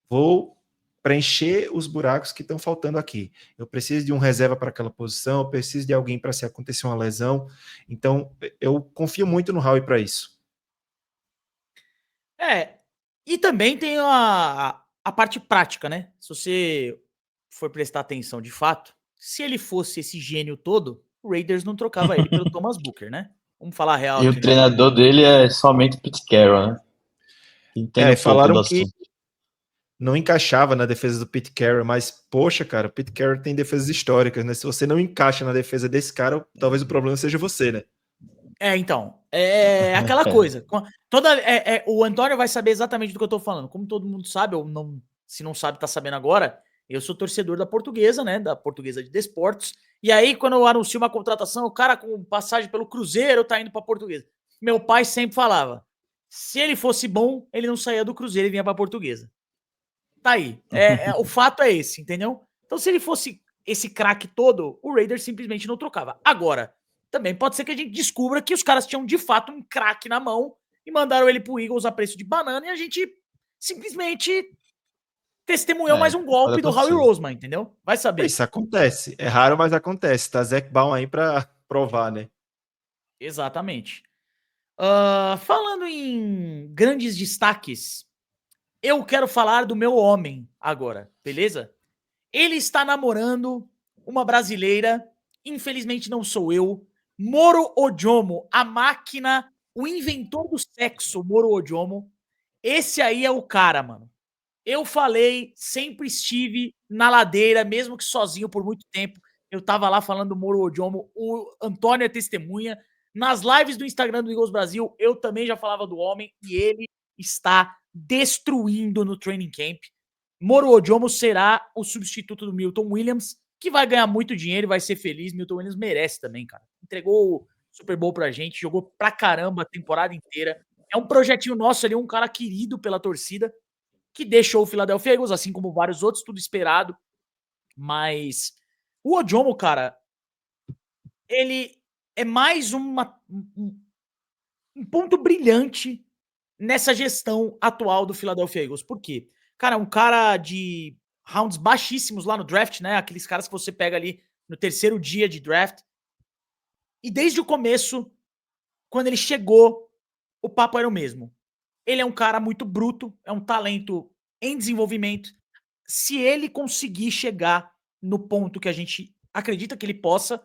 Vou preencher os buracos que estão faltando aqui. Eu preciso de um reserva para aquela posição, eu preciso de alguém para se acontecer uma lesão. Então, eu confio muito no Howie para isso. E também tem a parte prática, né? Se você for prestar atenção de fato, se ele fosse esse gênio todo, o Raiders não trocava ele pelo Thomas Booker, né? Vamos falar a real E aqui, o treinador dele é somente o Pete Carroll, né? Entende um pouco falaram do que assunto. não encaixava na defesa do Pete Carroll, mas, poxa, cara, o Pete Carroll tem defesas históricas, né? Se você não encaixa na defesa desse cara, talvez o problema seja você, né? Então, É aquela coisa. O Antônio vai saber exatamente do que eu tô falando. Como todo mundo sabe, ou não, se não sabe, tá sabendo agora. Eu sou torcedor da Portuguesa, né? Da Portuguesa de Desportos. E aí, quando eu anuncio uma contratação, o cara com passagem pelo Cruzeiro tá indo pra Portuguesa. Meu pai sempre falava: se ele fosse bom, ele não saía do Cruzeiro e vinha pra Portuguesa. Tá aí. O fato é esse, entendeu? Então, se ele fosse esse craque todo, o Raiders simplesmente não trocava. Agora, também pode ser que a gente descubra que os caras tinham de fato um craque na mão e mandaram ele pro Eagles a preço de banana e a gente simplesmente testemunhou mais um Pode golpe do Howie acontecer. Roseman, entendeu? Vai saber. Isso acontece. É raro, mas acontece. Tá Zac Baum aí pra provar, né? Exatamente. Falando em grandes destaques, eu quero falar do meu homem agora, beleza? Ele está namorando uma brasileira, infelizmente não sou eu, Moro Ojomo, a máquina, o inventor do sexo, Moro Ojomo. Esse aí é o cara, mano. Eu falei, sempre estive na ladeira, mesmo que sozinho por muito tempo. Eu tava lá falando do Moro Ojomo, o Antônio é testemunha. Nas lives do Instagram do Eagles Brasil, eu também já falava do homem e ele está destruindo no training camp. Moro Ojomo será o substituto do Milton Williams, que vai ganhar muito dinheiro e vai ser feliz. Milton Williams merece também, cara. Entregou o Super Bowl pra gente, jogou pra caramba a temporada inteira. É um projetinho nosso ali, um cara querido pela torcida, que deixou o Philadelphia Eagles, assim como vários outros, tudo esperado. Mas o Ojomo, cara, ele é mais um ponto brilhante nessa gestão atual do Philadelphia Eagles. Por quê? Cara, um cara de rounds baixíssimos lá no draft, né? Aqueles caras que você pega ali no terceiro dia de draft. E desde o começo, quando ele chegou, o papo era o mesmo. Ele é um cara muito bruto, é um talento em desenvolvimento. Se ele conseguir chegar no ponto que a gente acredita que ele possa,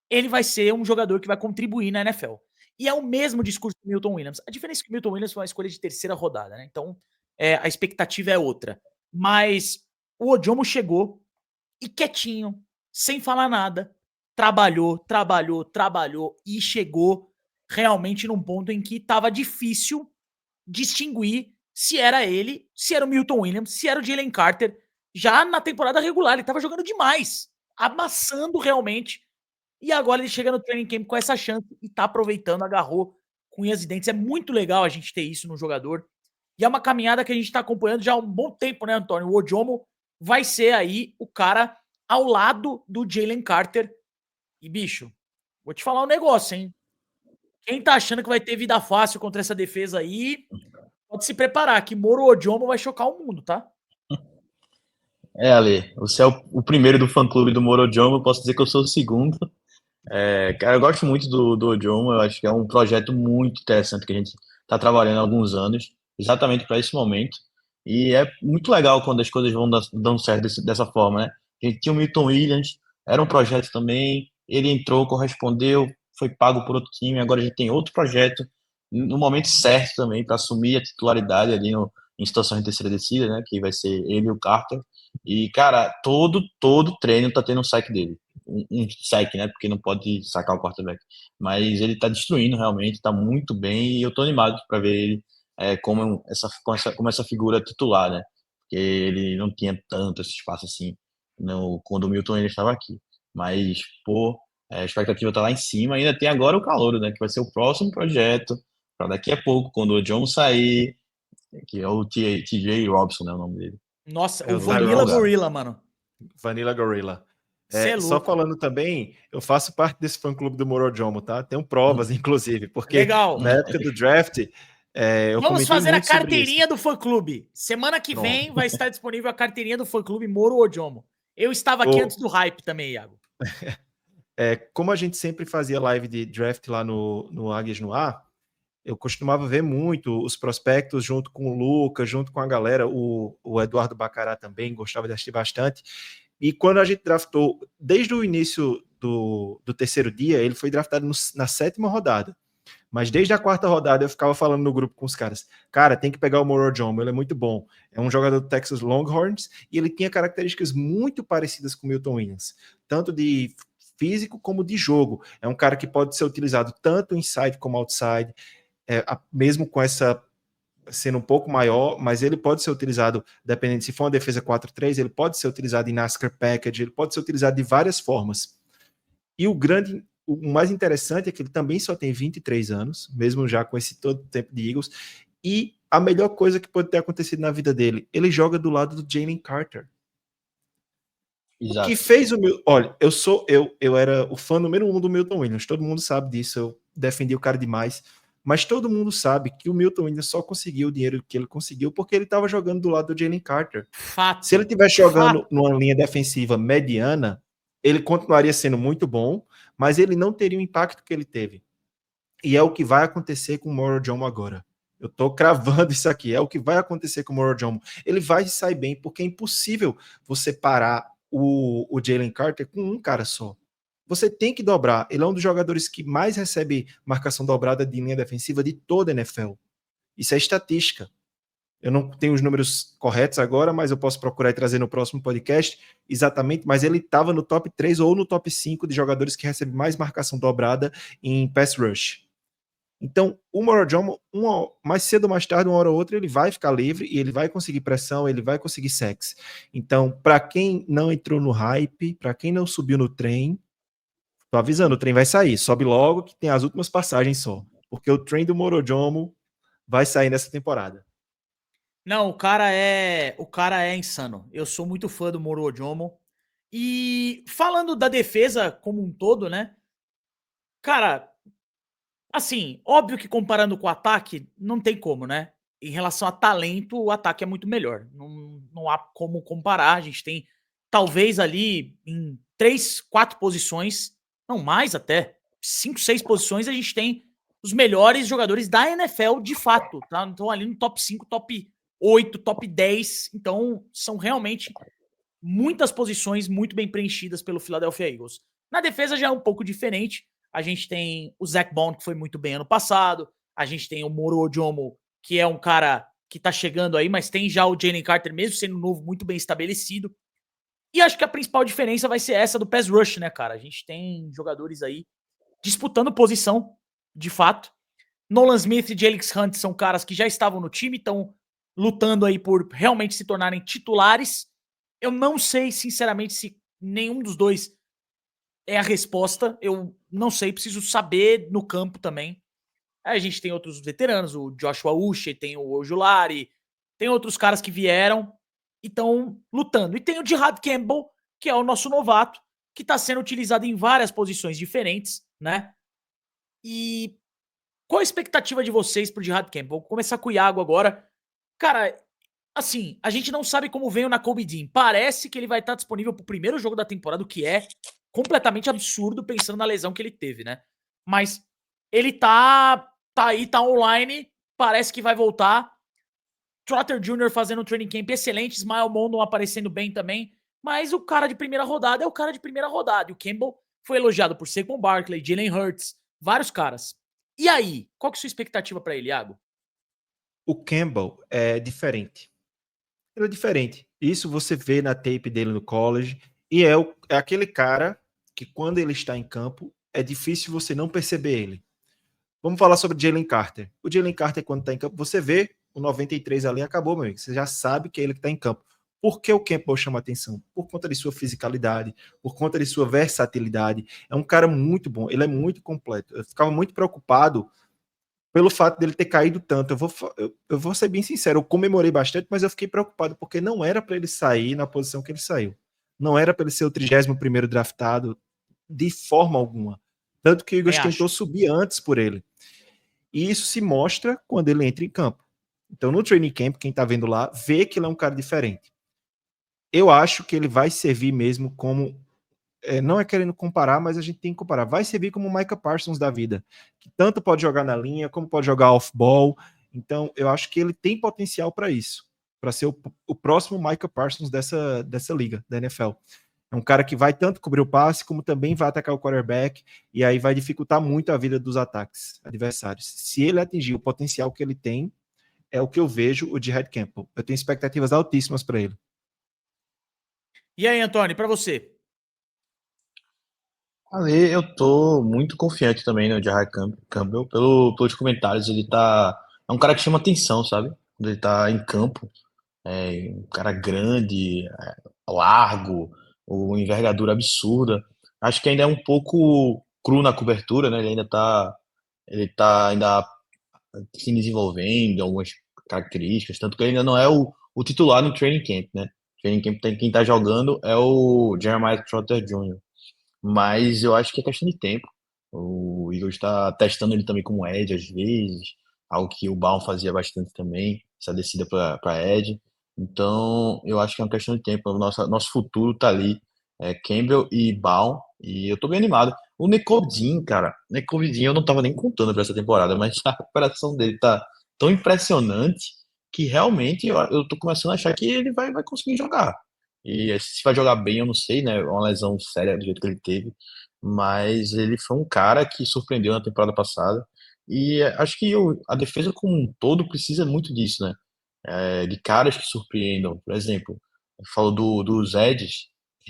ele vai ser um jogador que vai contribuir na NFL. E é o mesmo discurso do Milton Williams. A diferença é que o Milton Williams foi uma escolha de terceira rodada, né? Então, a expectativa é outra. Mas o Ojomo chegou e quietinho, sem falar nada, trabalhou e chegou realmente num ponto em que estava difícil distinguir se era ele, se era o Milton Williams, se era o Jalen Carter. Já na temporada regular, ele estava jogando demais, amassando realmente. E agora ele chega no training camp com essa chance e tá aproveitando, agarrou com unhas e dentes. É muito legal a gente ter isso no jogador. E é uma caminhada que a gente tá acompanhando já há um bom tempo, né, Antônio? O Ojomo vai ser aí o cara ao lado do Jalen Carter. E, bicho, vou te falar um negócio, hein? Quem tá achando que vai ter vida fácil contra essa defesa aí, pode se preparar, que Moro Ojomo vai chocar o mundo, tá? Ale, você é o primeiro do fã-clube do Moro Ojomo, eu posso dizer que eu sou o segundo. Cara, eu gosto muito do Ojomo, eu acho que é um projeto muito interessante que a gente está trabalhando há alguns anos, exatamente para esse momento. E é muito legal quando as coisas vão dando certo dessa forma, né? A gente tinha o Milton Williams, era um projeto também, ele entrou, correspondeu, foi pago por outro time, agora a gente tem outro projeto no momento certo também para assumir a titularidade ali em situação de terceira descida, né? Que vai ser ele e o Carter. E, cara, todo treino tá tendo um saque dele. Um saque, né? Porque não pode sacar o quarterback. Mas ele tá destruindo realmente, tá muito bem. E eu tô animado para ver ele como essa figura titular, né? Porque ele não tinha tanto esse espaço assim quando o Milton ele estava aqui. Mas, pô, a expectativa tá lá em cima. Ainda tem agora o Calouro, né? Que vai ser o próximo projeto. Para daqui a pouco, quando o John sair, que é o TJ Robson, né? O nome dele. Nossa, É o o Vanilla Tyrone. Gorilla, mano. Vanilla Gorilla. Cê é Só louco. falando também, eu faço parte desse fã-clube do Moro Ojomo, tá? Tenho provas, inclusive, porque Legal. na época do draft, eu Vamos comentei fazer a muito sobre isso. carteirinha do fã-clube. Semana que Pronto. vem vai estar disponível a carteirinha do fã-clube Moro Ojomo. Eu estava aqui antes do hype também, Iago. Como a gente sempre fazia live de draft lá no Águias no Ar, eu costumava ver muito os prospectos junto com o Lucas, junto com a galera, o Eduardo Bacará também gostava de assistir bastante. E quando a gente draftou, desde o início do terceiro dia, ele foi draftado na 7ª rodada. Mas desde a 4ª rodada eu ficava falando no grupo com os caras, cara, tem que pegar o Moro Ojomo, ele é muito bom. É um jogador do Texas Longhorns e ele tinha características muito parecidas com o Milton Williams, tanto de físico como de jogo. É um cara que pode ser utilizado tanto inside como outside, mesmo com essa sendo um pouco maior, mas ele pode ser utilizado, dependendo se for uma defesa 4-3, ele pode ser utilizado em NASCAR Package, ele pode ser utilizado de várias formas. E o mais interessante é que ele também só tem 23 anos, mesmo já com esse todo tempo de Eagles, e a melhor coisa que pode ter acontecido na vida dele, ele joga do lado do Jalen Carter. Exato. O que fez o meu... Olha, eu era o fã número 1 do Milton Williams, todo mundo sabe disso, eu defendi o cara demais, mas todo mundo sabe que o Milton Williams só conseguiu o dinheiro que ele conseguiu porque ele estava jogando do lado do Jalen Carter. Fato. Se ele tivesse jogando numa linha defensiva mediana, ele continuaria sendo muito bom, mas ele não teria o impacto que ele teve. E é o que vai acontecer com o Moro Jomo agora. Eu tô cravando isso aqui. É o que vai acontecer com o Moro Jomo. Ele vai sair bem, porque é impossível você parar o Jalen Carter com um cara só. Você tem que dobrar. Ele é um dos jogadores que mais recebe marcação dobrada de linha defensiva de toda a NFL. Isso é estatística. Eu não tenho os números corretos agora, mas eu posso procurar e trazer no próximo podcast exatamente, mas ele estava no top 3 ou no top 5 de jogadores que recebem mais marcação dobrada em pass rush. Então, o Morojomo, mais cedo ou mais tarde, uma hora ou outra, ele vai ficar livre e ele vai conseguir pressão, ele vai conseguir sacks. Então, para quem não entrou no hype, para quem não subiu no trem, tô avisando, o trem vai sair. Sobe logo que tem as últimas passagens só. Porque o trem do Morojomo vai sair nessa temporada. Não, o cara é insano. Eu sou muito fã do Moro Ojomo. E falando da defesa como um todo, né? Cara, assim, óbvio que comparando com o ataque, não tem como, né? Em relação a talento, o ataque é muito melhor. Não há como comparar. A gente tem, talvez ali, em 3, 4 posições, não mais até, 5, 6 posições, a gente tem os melhores jogadores da NFL de fato, tá? Então ali no top 5, top 8, top 10. Então são realmente muitas posições muito bem preenchidas pelo Philadelphia Eagles. Na defesa já é um pouco diferente. A gente tem o Zach Bond, que foi muito bem ano passado. A gente tem o Moro Ojomo, que é um cara que tá chegando aí, mas tem já o Jalen Carter, mesmo sendo novo, muito bem estabelecido. E acho que a principal diferença vai ser essa do pass rush, né, cara? A gente tem jogadores aí disputando posição, de fato. Nolan Smith e Jalix Hunt são caras que já estavam no time, estão lutando aí por realmente se tornarem titulares. Eu não sei, sinceramente, se nenhum dos dois é a resposta. Eu não sei, preciso saber no campo também. Aí a gente tem outros veteranos, o Joshua Uche, tem o Ojulari, tem outros caras que vieram e estão lutando. E tem o Jihad Campbell, que é o nosso novato, que está sendo utilizado em várias posições diferentes, né? E qual a expectativa de vocês pro Jihad Campbell? Vou começar com o Iago agora. Cara, assim, a gente não sabe como veio na Kobe Dean. Parece que ele vai estar disponível pro primeiro jogo da temporada, o que é completamente absurdo pensando na lesão que ele teve, né? Mas ele tá aí, tá online, parece que vai voltar. Trotter Jr. fazendo um training camp excelente, Ismael Mondon aparecendo bem também, mas o cara de primeira rodada é o cara de primeira rodada. E o Campbell foi elogiado por Saquon Barkley, Jalen Hurts, vários caras. E aí, qual que é a sua expectativa para ele, Iago? O Campbell é diferente. Ele é diferente. Isso você vê na tape dele no college. E é aquele cara que, quando ele está em campo, é difícil você não perceber ele. Vamos falar sobre Jalen Carter. O Jalen Carter, quando está em campo, você vê o 93 ali, acabou, meu amigo. Você já sabe que é ele que está em campo. Por que o Campbell chama atenção? Por conta de sua fisicalidade, por conta de sua versatilidade. É um cara muito bom, ele é muito completo. Eu ficava muito preocupado pelo fato dele ter caído tanto. Eu vou ser bem sincero, eu comemorei bastante, mas eu fiquei preocupado, porque não era para ele sair na posição que ele saiu. Não era para ele ser o 31º draftado de forma alguma. Tanto que o Eagles tentou subir antes por ele. E isso se mostra quando ele entra em campo. Então, no training camp, quem está vendo lá, vê que ele é um cara diferente. Eu acho que ele vai servir mesmo como... não é querendo comparar, mas a gente tem que comparar. Vai servir como o Micah Parsons da vida, que tanto pode jogar na linha, como pode jogar off-ball. Então, eu acho que ele tem potencial para isso, para ser o próximo Micah Parsons dessa liga, da NFL. É um cara que vai tanto cobrir o passe, como também vai atacar o quarterback, e aí vai dificultar muito a vida dos ataques adversários. Se ele atingir o potencial que ele tem, é o que eu vejo o Jihad Campbell. Eu tenho expectativas altíssimas para ele. E aí, Antônio, para você? Ali eu tô muito confiante também no Jarrah Campbell, pelos comentários, é um cara que chama atenção, sabe? Quando ele tá em campo, um cara grande, largo, uma envergadura absurda. Acho que ainda é um pouco cru na cobertura, né? Ele tá ainda se desenvolvendo, algumas características, tanto que ele ainda não é o titular no training camp, né? Training camp tem quem tá jogando é o Jeremiah Trotter Jr., mas eu acho que é questão de tempo. O Eagles está testando ele também como edge às vezes, algo que o Baum fazia bastante também, essa descida para edge. Então, eu acho que é uma questão de tempo. Nosso futuro tá ali, Campbell e Baum, e eu tô bem animado. O Nekovidin, cara, Nekovidin eu não tava nem contando para essa temporada, mas a recuperação dele tá tão impressionante que realmente eu tô começando a achar que ele vai conseguir jogar. E se vai jogar bem, eu não sei, né? Uma lesão séria do jeito que ele teve. Mas ele foi um cara que surpreendeu na temporada passada. E acho que a defesa como um todo precisa muito disso, né? De caras que surpreendam. Por exemplo, falou dos Eds,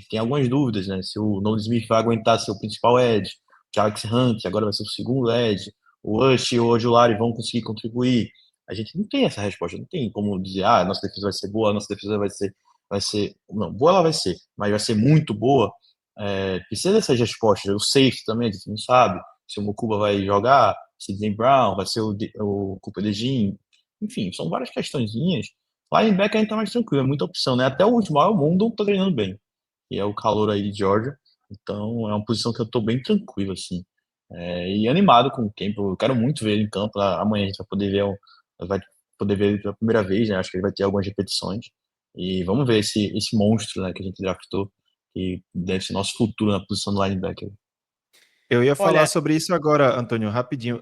tem algumas dúvidas, né? Se o Nolan Smith vai aguentar ser o principal Ed, o Alex Hunt agora vai ser o segundo Ed, o Rush e o Ojulari vão conseguir contribuir. A gente não tem essa resposta, não tem como dizer, a nossa defesa vai ser boa, a nossa defesa vai ser, não, boa ela vai ser, mas vai ser muito boa. Precisa dessas respostas. O safety também, a gente não sabe se o Mokuba vai jogar, se Sidney Brown, vai ser o Cooper DeJean, enfim, são várias questõezinhas. Linebacker a gente tá mais tranquilo, é muita opção, né? Até o Ismael Mundo tá treinando bem, que é o calor aí de Georgia. Então é uma posição que eu tô bem tranquilo, assim. E animado com o tempo. Eu quero muito ver ele em campo. Amanhã a gente vai poder ver ele pela primeira vez, né? Acho que ele vai ter algumas repetições. E vamos ver esse monstro, né, que a gente draftou, que deve ser nosso futuro na posição do linebacker. Eu ia falar Olha, sobre isso agora, Antônio, rapidinho.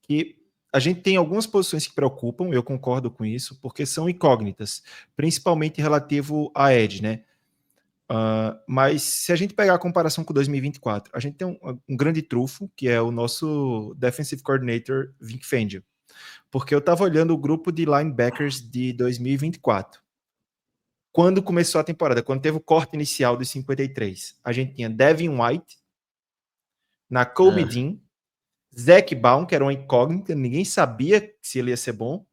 Que a gente tem algumas posições que preocupam, eu concordo com isso, porque são incógnitas, principalmente relativo à Edge, né? Mas se a gente pegar a comparação com 2024, a gente tem um grande trunfo, que é o nosso Defensive Coordinator, Vic Fangio. Porque eu estava olhando o grupo de linebackers de 2024. Quando começou a temporada, quando teve o corte inicial de 53, a gente tinha Devin White, Nakobe É, Dean, Zac Baum, que era uma incógnita, ninguém sabia se ele ia ser bom,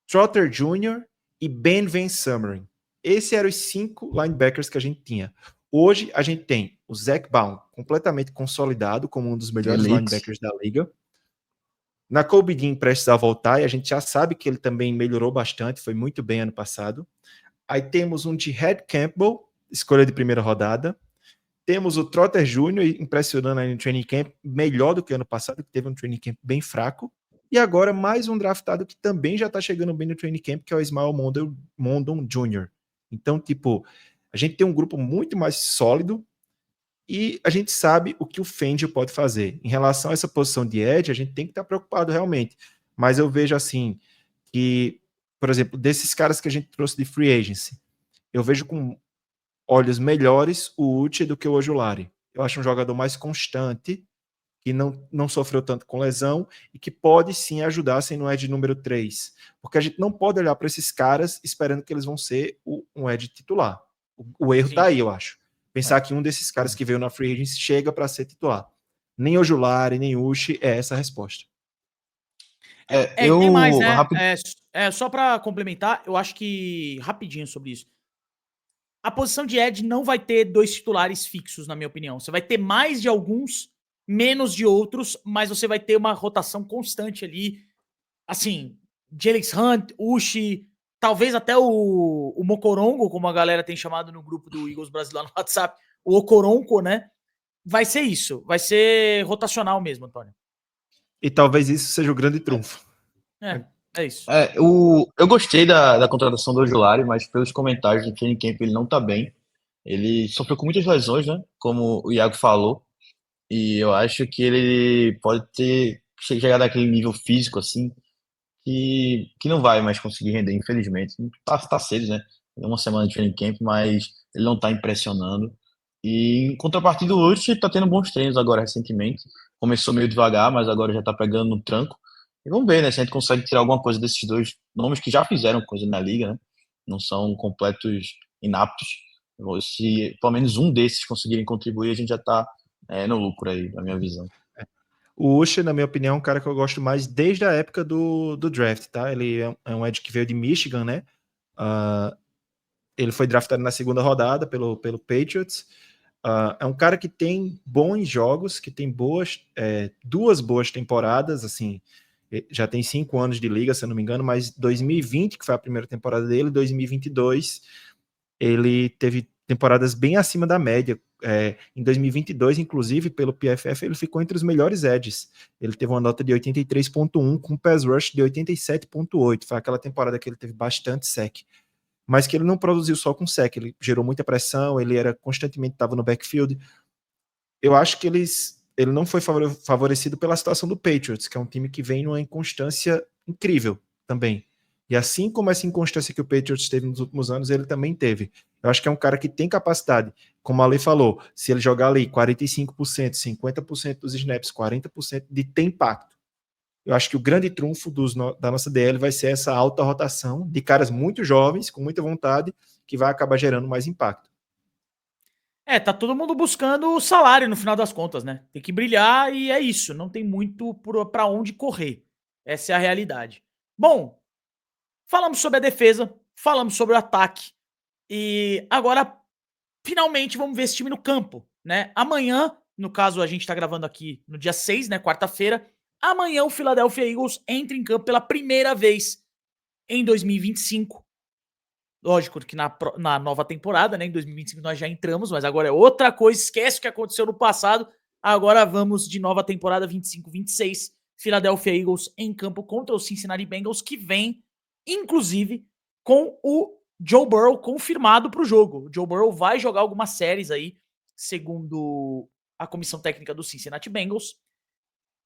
Trotter Jr. e Ben Van Sumeren. Esses eram os 5 linebackers que a gente tinha. Hoje a gente tem o Zac Baum completamente consolidado como um dos melhores elite. linebackers da liga. Nakobe Dean prestes a voltar e a gente já sabe que ele também melhorou bastante, foi muito bem ano passado. Aí temos um de Head Campbell, escolha de primeira rodada. Temos o Trotter Jr., impressionando aí no training camp, melhor do que ano passado, que teve um training camp bem fraco. E agora mais um draftado que também já está chegando bem no training camp, que é o Ismael Mondon Jr. Então, tipo, a gente tem um grupo muito mais sólido e a gente sabe o que o Fangio pode fazer. Em relação a essa posição de edge, a gente tem que estar preocupado realmente. Mas eu vejo assim que, por exemplo, desses caras que a gente trouxe de free agency, eu vejo com olhos melhores o Uche do que o Ojulari. Eu acho um jogador mais constante, que não sofreu tanto com lesão e que pode sim ajudar sendo um edge número 3. Porque a gente não pode olhar para esses caras esperando que eles vão ser um edge titular. O erro está sim. aí, eu acho. Pensar que um desses caras que veio na free agency chega para ser titular. Nem Ojulari, nem Uche é essa a resposta. E tem mais, Eu, né? rápido, Só para complementar, eu acho que rapidinho sobre isso. A posição de Ed não vai ter 2 titulares fixos, na minha opinião. Você vai ter mais de alguns, menos de outros, mas você vai ter uma rotação constante ali. Assim, Jalen Hunt, Uchi, talvez até o Mocorongo, como a galera tem chamado no grupo do Eagles Brasil lá no WhatsApp, o Ocoronco, né? Vai ser isso. Vai ser rotacional mesmo, Antônio. E talvez isso seja o grande trunfo. É isso. eu gostei da contratação do Ojulari, mas pelos comentários do training camp ele não tá bem. Ele sofreu com muitas lesões, né? Como o Iago falou. E eu acho que ele pode ter chegado àquele nível físico, assim, que não vai mais conseguir render, infelizmente. Tá cedo, né? É uma semana de training camp, mas ele não tá impressionando. E em contrapartida, o Lute tá tendo bons treinos agora recentemente. Começou meio devagar, mas agora já tá pegando no tranco. E vamos ver, né, se a gente consegue tirar alguma coisa desses dois nomes que já fizeram coisa na liga, né? Não são completos inaptos. Se pelo menos um desses conseguirem contribuir, a gente já tá no lucro aí, na minha visão. O Usher, na minha opinião, é um cara que eu gosto mais desde a época do draft, tá? Ele é um edge que veio de Michigan, né? Ele foi draftado na segunda rodada pelo Patriots. É um cara que tem bons jogos, que tem duas boas temporadas, assim, já tem 5 anos de liga, se eu não me engano, mas 2020, que foi a primeira temporada dele, 2022, ele teve temporadas bem acima da média. Em 2022, inclusive, pelo PFF, ele ficou entre os melhores edges. Ele teve uma nota de 83.1 com um pass rush de 87.8. Foi aquela temporada que ele teve bastante sec. Mas que ele não produziu só com sec. Ele gerou muita pressão, ele era constantemente estava no backfield. Eu acho que ele não foi favorecido pela situação do Patriots, que é um time que vem numa inconstância incrível também. E assim como essa inconstância que o Patriots teve nos últimos anos, ele também teve. Eu acho que é um cara que tem capacidade, como a Ale falou, se ele jogar ali 45%, 50% dos snaps, 40% de ter impacto. Eu acho que o grande trunfo da nossa DL vai ser essa alta rotação de caras muito jovens, com muita vontade, que vai acabar gerando mais impacto. Tá todo mundo buscando o salário no final das contas, né? Tem que brilhar e é isso. Não tem muito pra onde correr. Essa é a realidade. Bom, falamos sobre a defesa, falamos sobre o ataque. E agora, finalmente, vamos ver esse time no campo, né? Amanhã, no caso, a gente tá gravando aqui no dia 6, né? Quarta-feira. Amanhã o Philadelphia Eagles entra em campo pela primeira vez em 2025. Lógico que na nova temporada, né? Em 2025 nós já entramos, mas agora é outra coisa. Esquece o que aconteceu no passado. Agora vamos de nova temporada 25-26. Philadelphia Eagles em campo contra os Cincinnati Bengals, que vem, inclusive, com o Joe Burrow confirmado para o jogo. O Joe Burrow vai jogar algumas séries aí, segundo a comissão técnica do Cincinnati Bengals.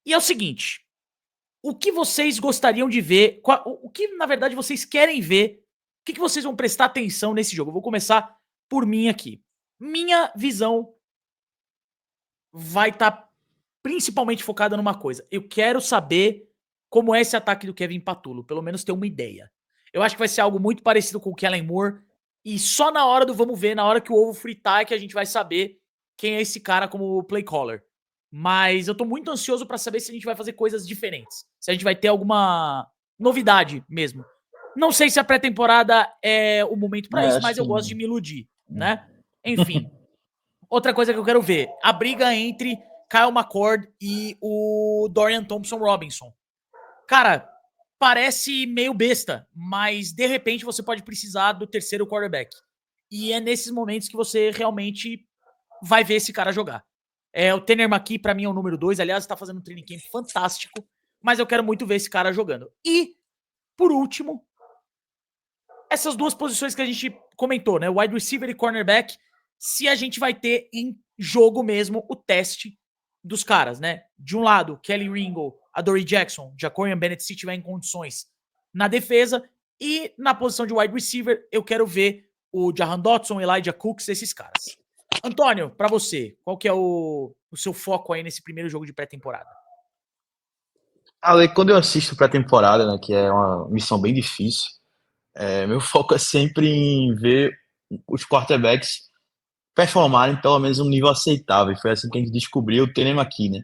E é o seguinte: o que vocês gostariam de ver? O que, na verdade, vocês querem ver? O que vocês vão prestar atenção nesse jogo? Eu vou começar por mim aqui. Minha visão vai estar principalmente focada numa coisa. Eu quero saber como é esse ataque do Kevin Patulo, pelo menos ter uma ideia. Eu acho que vai ser algo muito parecido com o Kellen Moore, e só na hora do vamos ver, na hora que o ovo fritar, é que a gente vai saber quem é esse cara como play caller. Mas eu tô muito ansioso pra saber se a gente vai fazer coisas diferentes, se a gente vai ter alguma novidade mesmo. Não sei se a pré-temporada é o momento pra isso, mas eu gosto de me iludir, né? Enfim. Outra coisa que eu quero ver, a briga entre Kyle McCord e o Dorian Thompson-Robinson. Cara, parece meio besta, mas de repente você pode precisar do terceiro quarterback. E é nesses momentos que você realmente vai ver esse cara jogar. O Tanner McKee, pra mim, é o número 2. Aliás, tá fazendo um training camp fantástico. Mas eu quero muito ver esse cara jogando. E, por último, essas duas posições que a gente comentou, né? Wide receiver e cornerback. Se a gente vai ter em jogo mesmo o teste dos caras, né? De um lado, Kelly Ringo, Adoree Jackson, Jacorian Bennett, se tiver em condições na defesa. E na posição de wide receiver, eu quero ver o Jahan Dotson, Elijah Cooks, esses caras. Antônio, pra você, qual que é o seu foco aí nesse primeiro jogo de pré-temporada? Ale, quando eu assisto pré-temporada, né, que é uma missão bem difícil, meu foco é sempre em ver os quarterbacks performarem pelo menos um nível aceitável. E foi assim que a gente descobriu o Tanner McKee, né?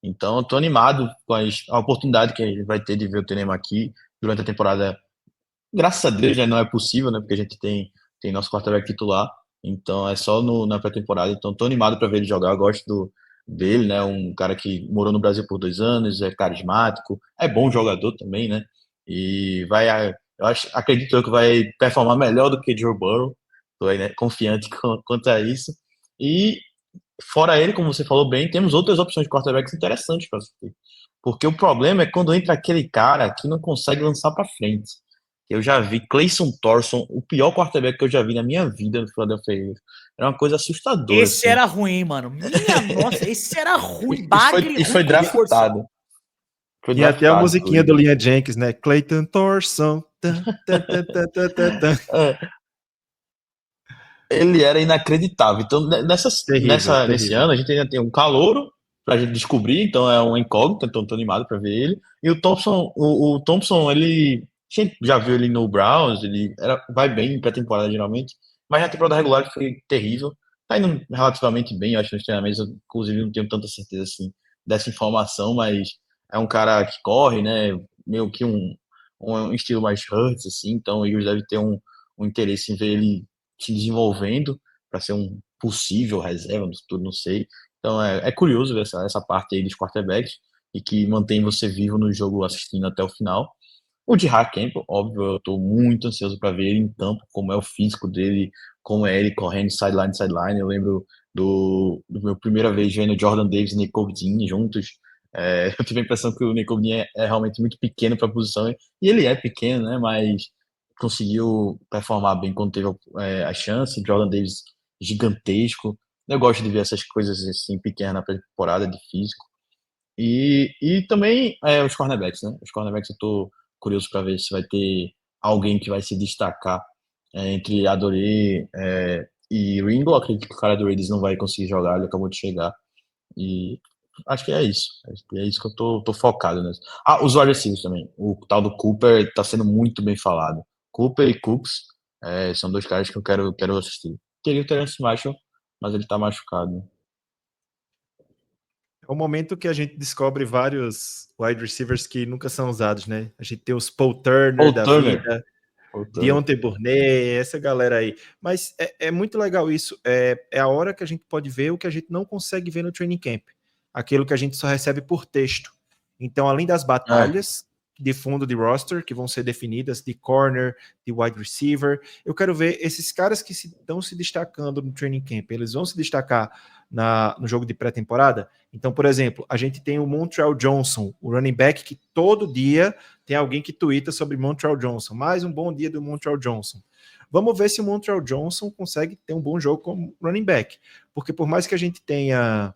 Então, eu tô animado com a oportunidade que a gente vai ter de ver o Tanner McKee durante a temporada. Graças a Deus, já não é possível, né? Porque a gente tem nosso quarterback titular. Então, é só na pré-temporada. Então, tô animado para ver ele jogar. Eu gosto dele, né? Um cara que morou no Brasil por 2 anos, é carismático, é bom jogador também, né? E acredito eu que vai performar melhor do que Joe Burrow. Tô aí, né, confiante quanto a isso. E fora ele, como você falou bem, temos outras opções de quarterbacks interessantes para assistir. Porque o problema é quando entra aquele cara que não consegue lançar para frente. Eu já vi Clayson Thorson, o pior quarterback que eu já vi na minha vida no Philadelphia Eagles. Era uma coisa assustadora, Esse assim. era ruim, mano. Minha nossa, esse era ruim. E foi ruim com força. draftado. E até a musiquinha do Linha Jenkins, né? Clayton Thorson. Ele era inacreditável. Então, Terrível. nesse ano, a gente ainda tem um calouro pra gente descobrir, então é um incógnito, então tô animado pra ver ele. E o Thompson, ele. A gente já viu ele no Browns, vai bem em pré-temporada geralmente, mas na temporada regular ele foi terrível. tá indo relativamente bem, eu acho, nos treinamentos. Eu, inclusive, não tenho tanta certeza assim dessa informação, mas é um cara que corre, né? Meio que um estilo mais Hurts, assim, então o Eagles deve ter um interesse em ver ele se desenvolvendo para ser um possível reserva no futuro, não sei. Então é curioso ver essa parte aí dos quarterbacks e que mantém você vivo no jogo assistindo até o final. O de Campbell, óbvio, eu tô muito ansioso para ver ele em campo, como é o físico dele, como é ele correndo sideline, sideline. Eu lembro do meu primeira vez vendo Jordan Davis e Nick Dean juntos. Eu tive a impressão que o Nick Dean é realmente muito pequeno para a posição, e ele é pequeno, né? Mas conseguiu performar bem quando teve a chance. Jordan Davis gigantesco. Eu gosto de ver essas coisas assim pequenas na temporada de físico. E também os cornerbacks, né? Os cornerbacks eu tô curioso para ver se vai ter alguém que vai se destacar entre Adoree e Ringo. Acredito que o cara do Raiders não vai conseguir jogar, ele acabou de chegar. E acho que é isso. Acho que é isso que eu tô focado nisso. Ah, os wide receivers também. O tal do Cooper tá sendo muito bem falado. Cooper e Cooks são dois caras que eu quero assistir. Teria o Terence Marshall, mas ele tá machucado. É o momento que a gente descobre vários wide receivers que nunca são usados, né? A gente tem os Paul Turner Paul da Turner. vida, Paul Turner. Deontay Burnett, essa galera aí. Mas é muito legal isso. É a hora que a gente pode ver o que a gente não consegue ver no training camp. Aquilo que a gente só recebe por texto. Então, além das batalhas de fundo de roster, que vão ser definidas, de corner, de wide receiver, eu quero ver esses caras que estão se destacando no training camp. Eles vão se destacar no jogo de pré-temporada? Então, por exemplo, a gente tem o Montreal Johnson, o running back que todo dia tem alguém que tuita sobre Montreal Johnson. Mais um bom dia do Montreal Johnson. Vamos ver se o Montreal Johnson consegue ter um bom jogo como running back. Porque por mais que a gente tenha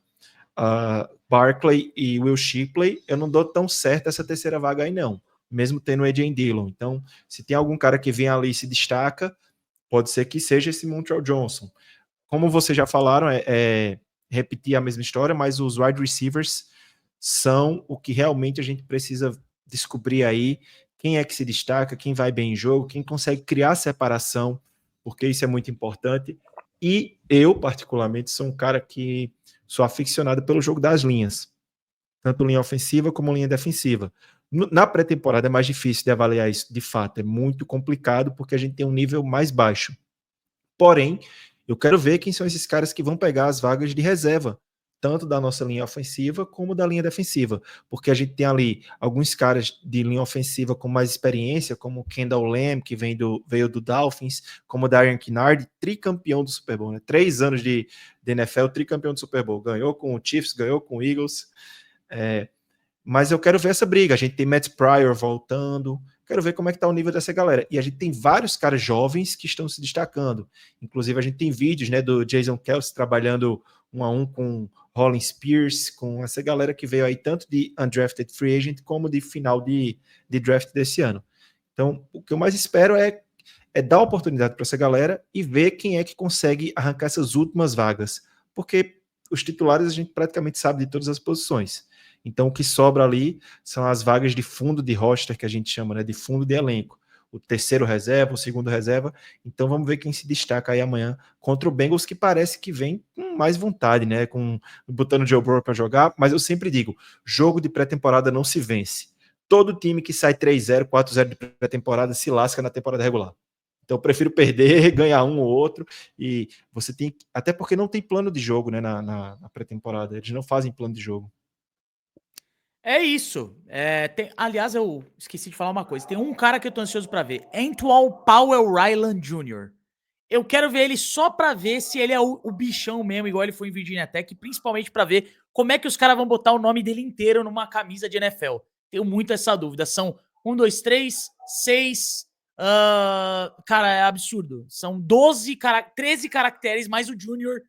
Barkley e Will Shipley, eu não dou tão certo essa terceira vaga aí não. Mesmo tendo o AJ Dillon. Então, se tem algum cara que vem ali e se destaca, pode ser que seja esse Montreal Johnson. Como vocês já falaram, repetir a mesma história, mas os wide receivers são o que realmente a gente precisa descobrir aí, quem é que se destaca, quem vai bem em jogo, quem consegue criar separação, porque isso é muito importante. E eu, particularmente, sou um cara que sou aficionado pelo jogo das linhas, tanto linha ofensiva como linha defensiva. Na pré-temporada é mais difícil de avaliar isso, de fato, é muito complicado, porque a gente tem um nível mais baixo. Porém, eu quero ver quem são esses caras que vão pegar as vagas de reserva, tanto da nossa linha ofensiva como da linha defensiva, porque a gente tem ali alguns caras de linha ofensiva com mais experiência, como o Kendall Lamb, que veio do Dolphins, como o Darian Kinnard, tricampeão do Super Bowl, né? 3 anos de NFL, tricampeão do Super Bowl, ganhou com o Chiefs, ganhou com o Eagles, mas eu quero ver essa briga. A gente tem Matt Pryor voltando. Quero ver como é que tá o nível dessa galera. E a gente tem vários caras jovens que estão se destacando. Inclusive, a gente tem vídeos, né, do Jason Kelce trabalhando 1-1 com Rollins Pierce, com essa galera que veio aí tanto de undrafted free agent como de final de draft desse ano. Então, o que eu mais espero é dar oportunidade para essa galera e ver quem é que consegue arrancar essas últimas vagas. Porque os titulares a gente praticamente sabe de todas as posições. Então, o que sobra ali são as vagas de fundo de roster, que a gente chama, né, de fundo de elenco. O terceiro reserva, o segundo reserva. Então, vamos ver quem se destaca aí amanhã contra o Bengals, que parece que vem com mais vontade, né, botando o Joe Burrow para jogar. Mas eu sempre digo, jogo de pré-temporada não se vence. Todo time que sai 3-0, 4-0 de pré-temporada se lasca na temporada regular. Então, eu prefiro perder, ganhar um ou outro. E você tem. Até porque não tem plano de jogo, né, na pré-temporada. Eles não fazem plano de jogo. É isso. Aliás, eu esqueci de falar uma coisa. Tem um cara que eu tô ansioso pra ver. Antoine Powell Ryland Jr. Eu quero ver ele só pra ver se ele é o bichão mesmo, igual ele foi em Virginia Tech, principalmente pra ver como é que os caras vão botar o nome dele inteiro numa camisa de NFL. Tenho muito essa dúvida. São 1, 2, 3, 6. Cara, é absurdo. São 13 caracteres mais o Junior.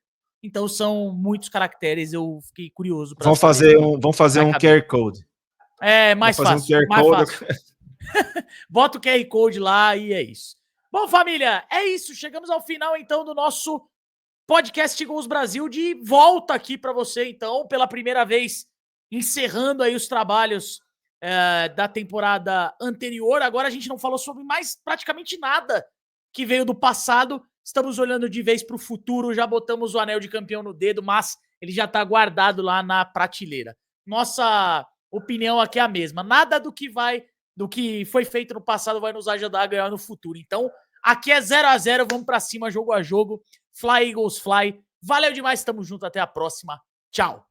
Então são muitos caracteres. Eu fiquei curioso pra saber. Vão fazer um QR Code. Mais fazer fácil. Um QR mais Code. fácil. Bota o QR Code lá e é isso. Bom, família, é isso. Chegamos ao final, então, do nosso podcast Gols Brasil, de volta aqui para você, então, pela primeira vez, encerrando aí os trabalhos da temporada anterior. Agora a gente não falou sobre mais praticamente nada que veio do passado. estamos olhando de vez para o futuro, já botamos o anel de campeão no dedo, mas ele já tá guardado lá na prateleira. Nossa opinião aqui é a mesma. Nada do que foi feito no passado vai nos ajudar a ganhar no futuro. Então, aqui é 0-0, vamos pra cima, jogo a jogo. Fly, Eagles, fly. Valeu demais, tamo junto, até a próxima. Tchau.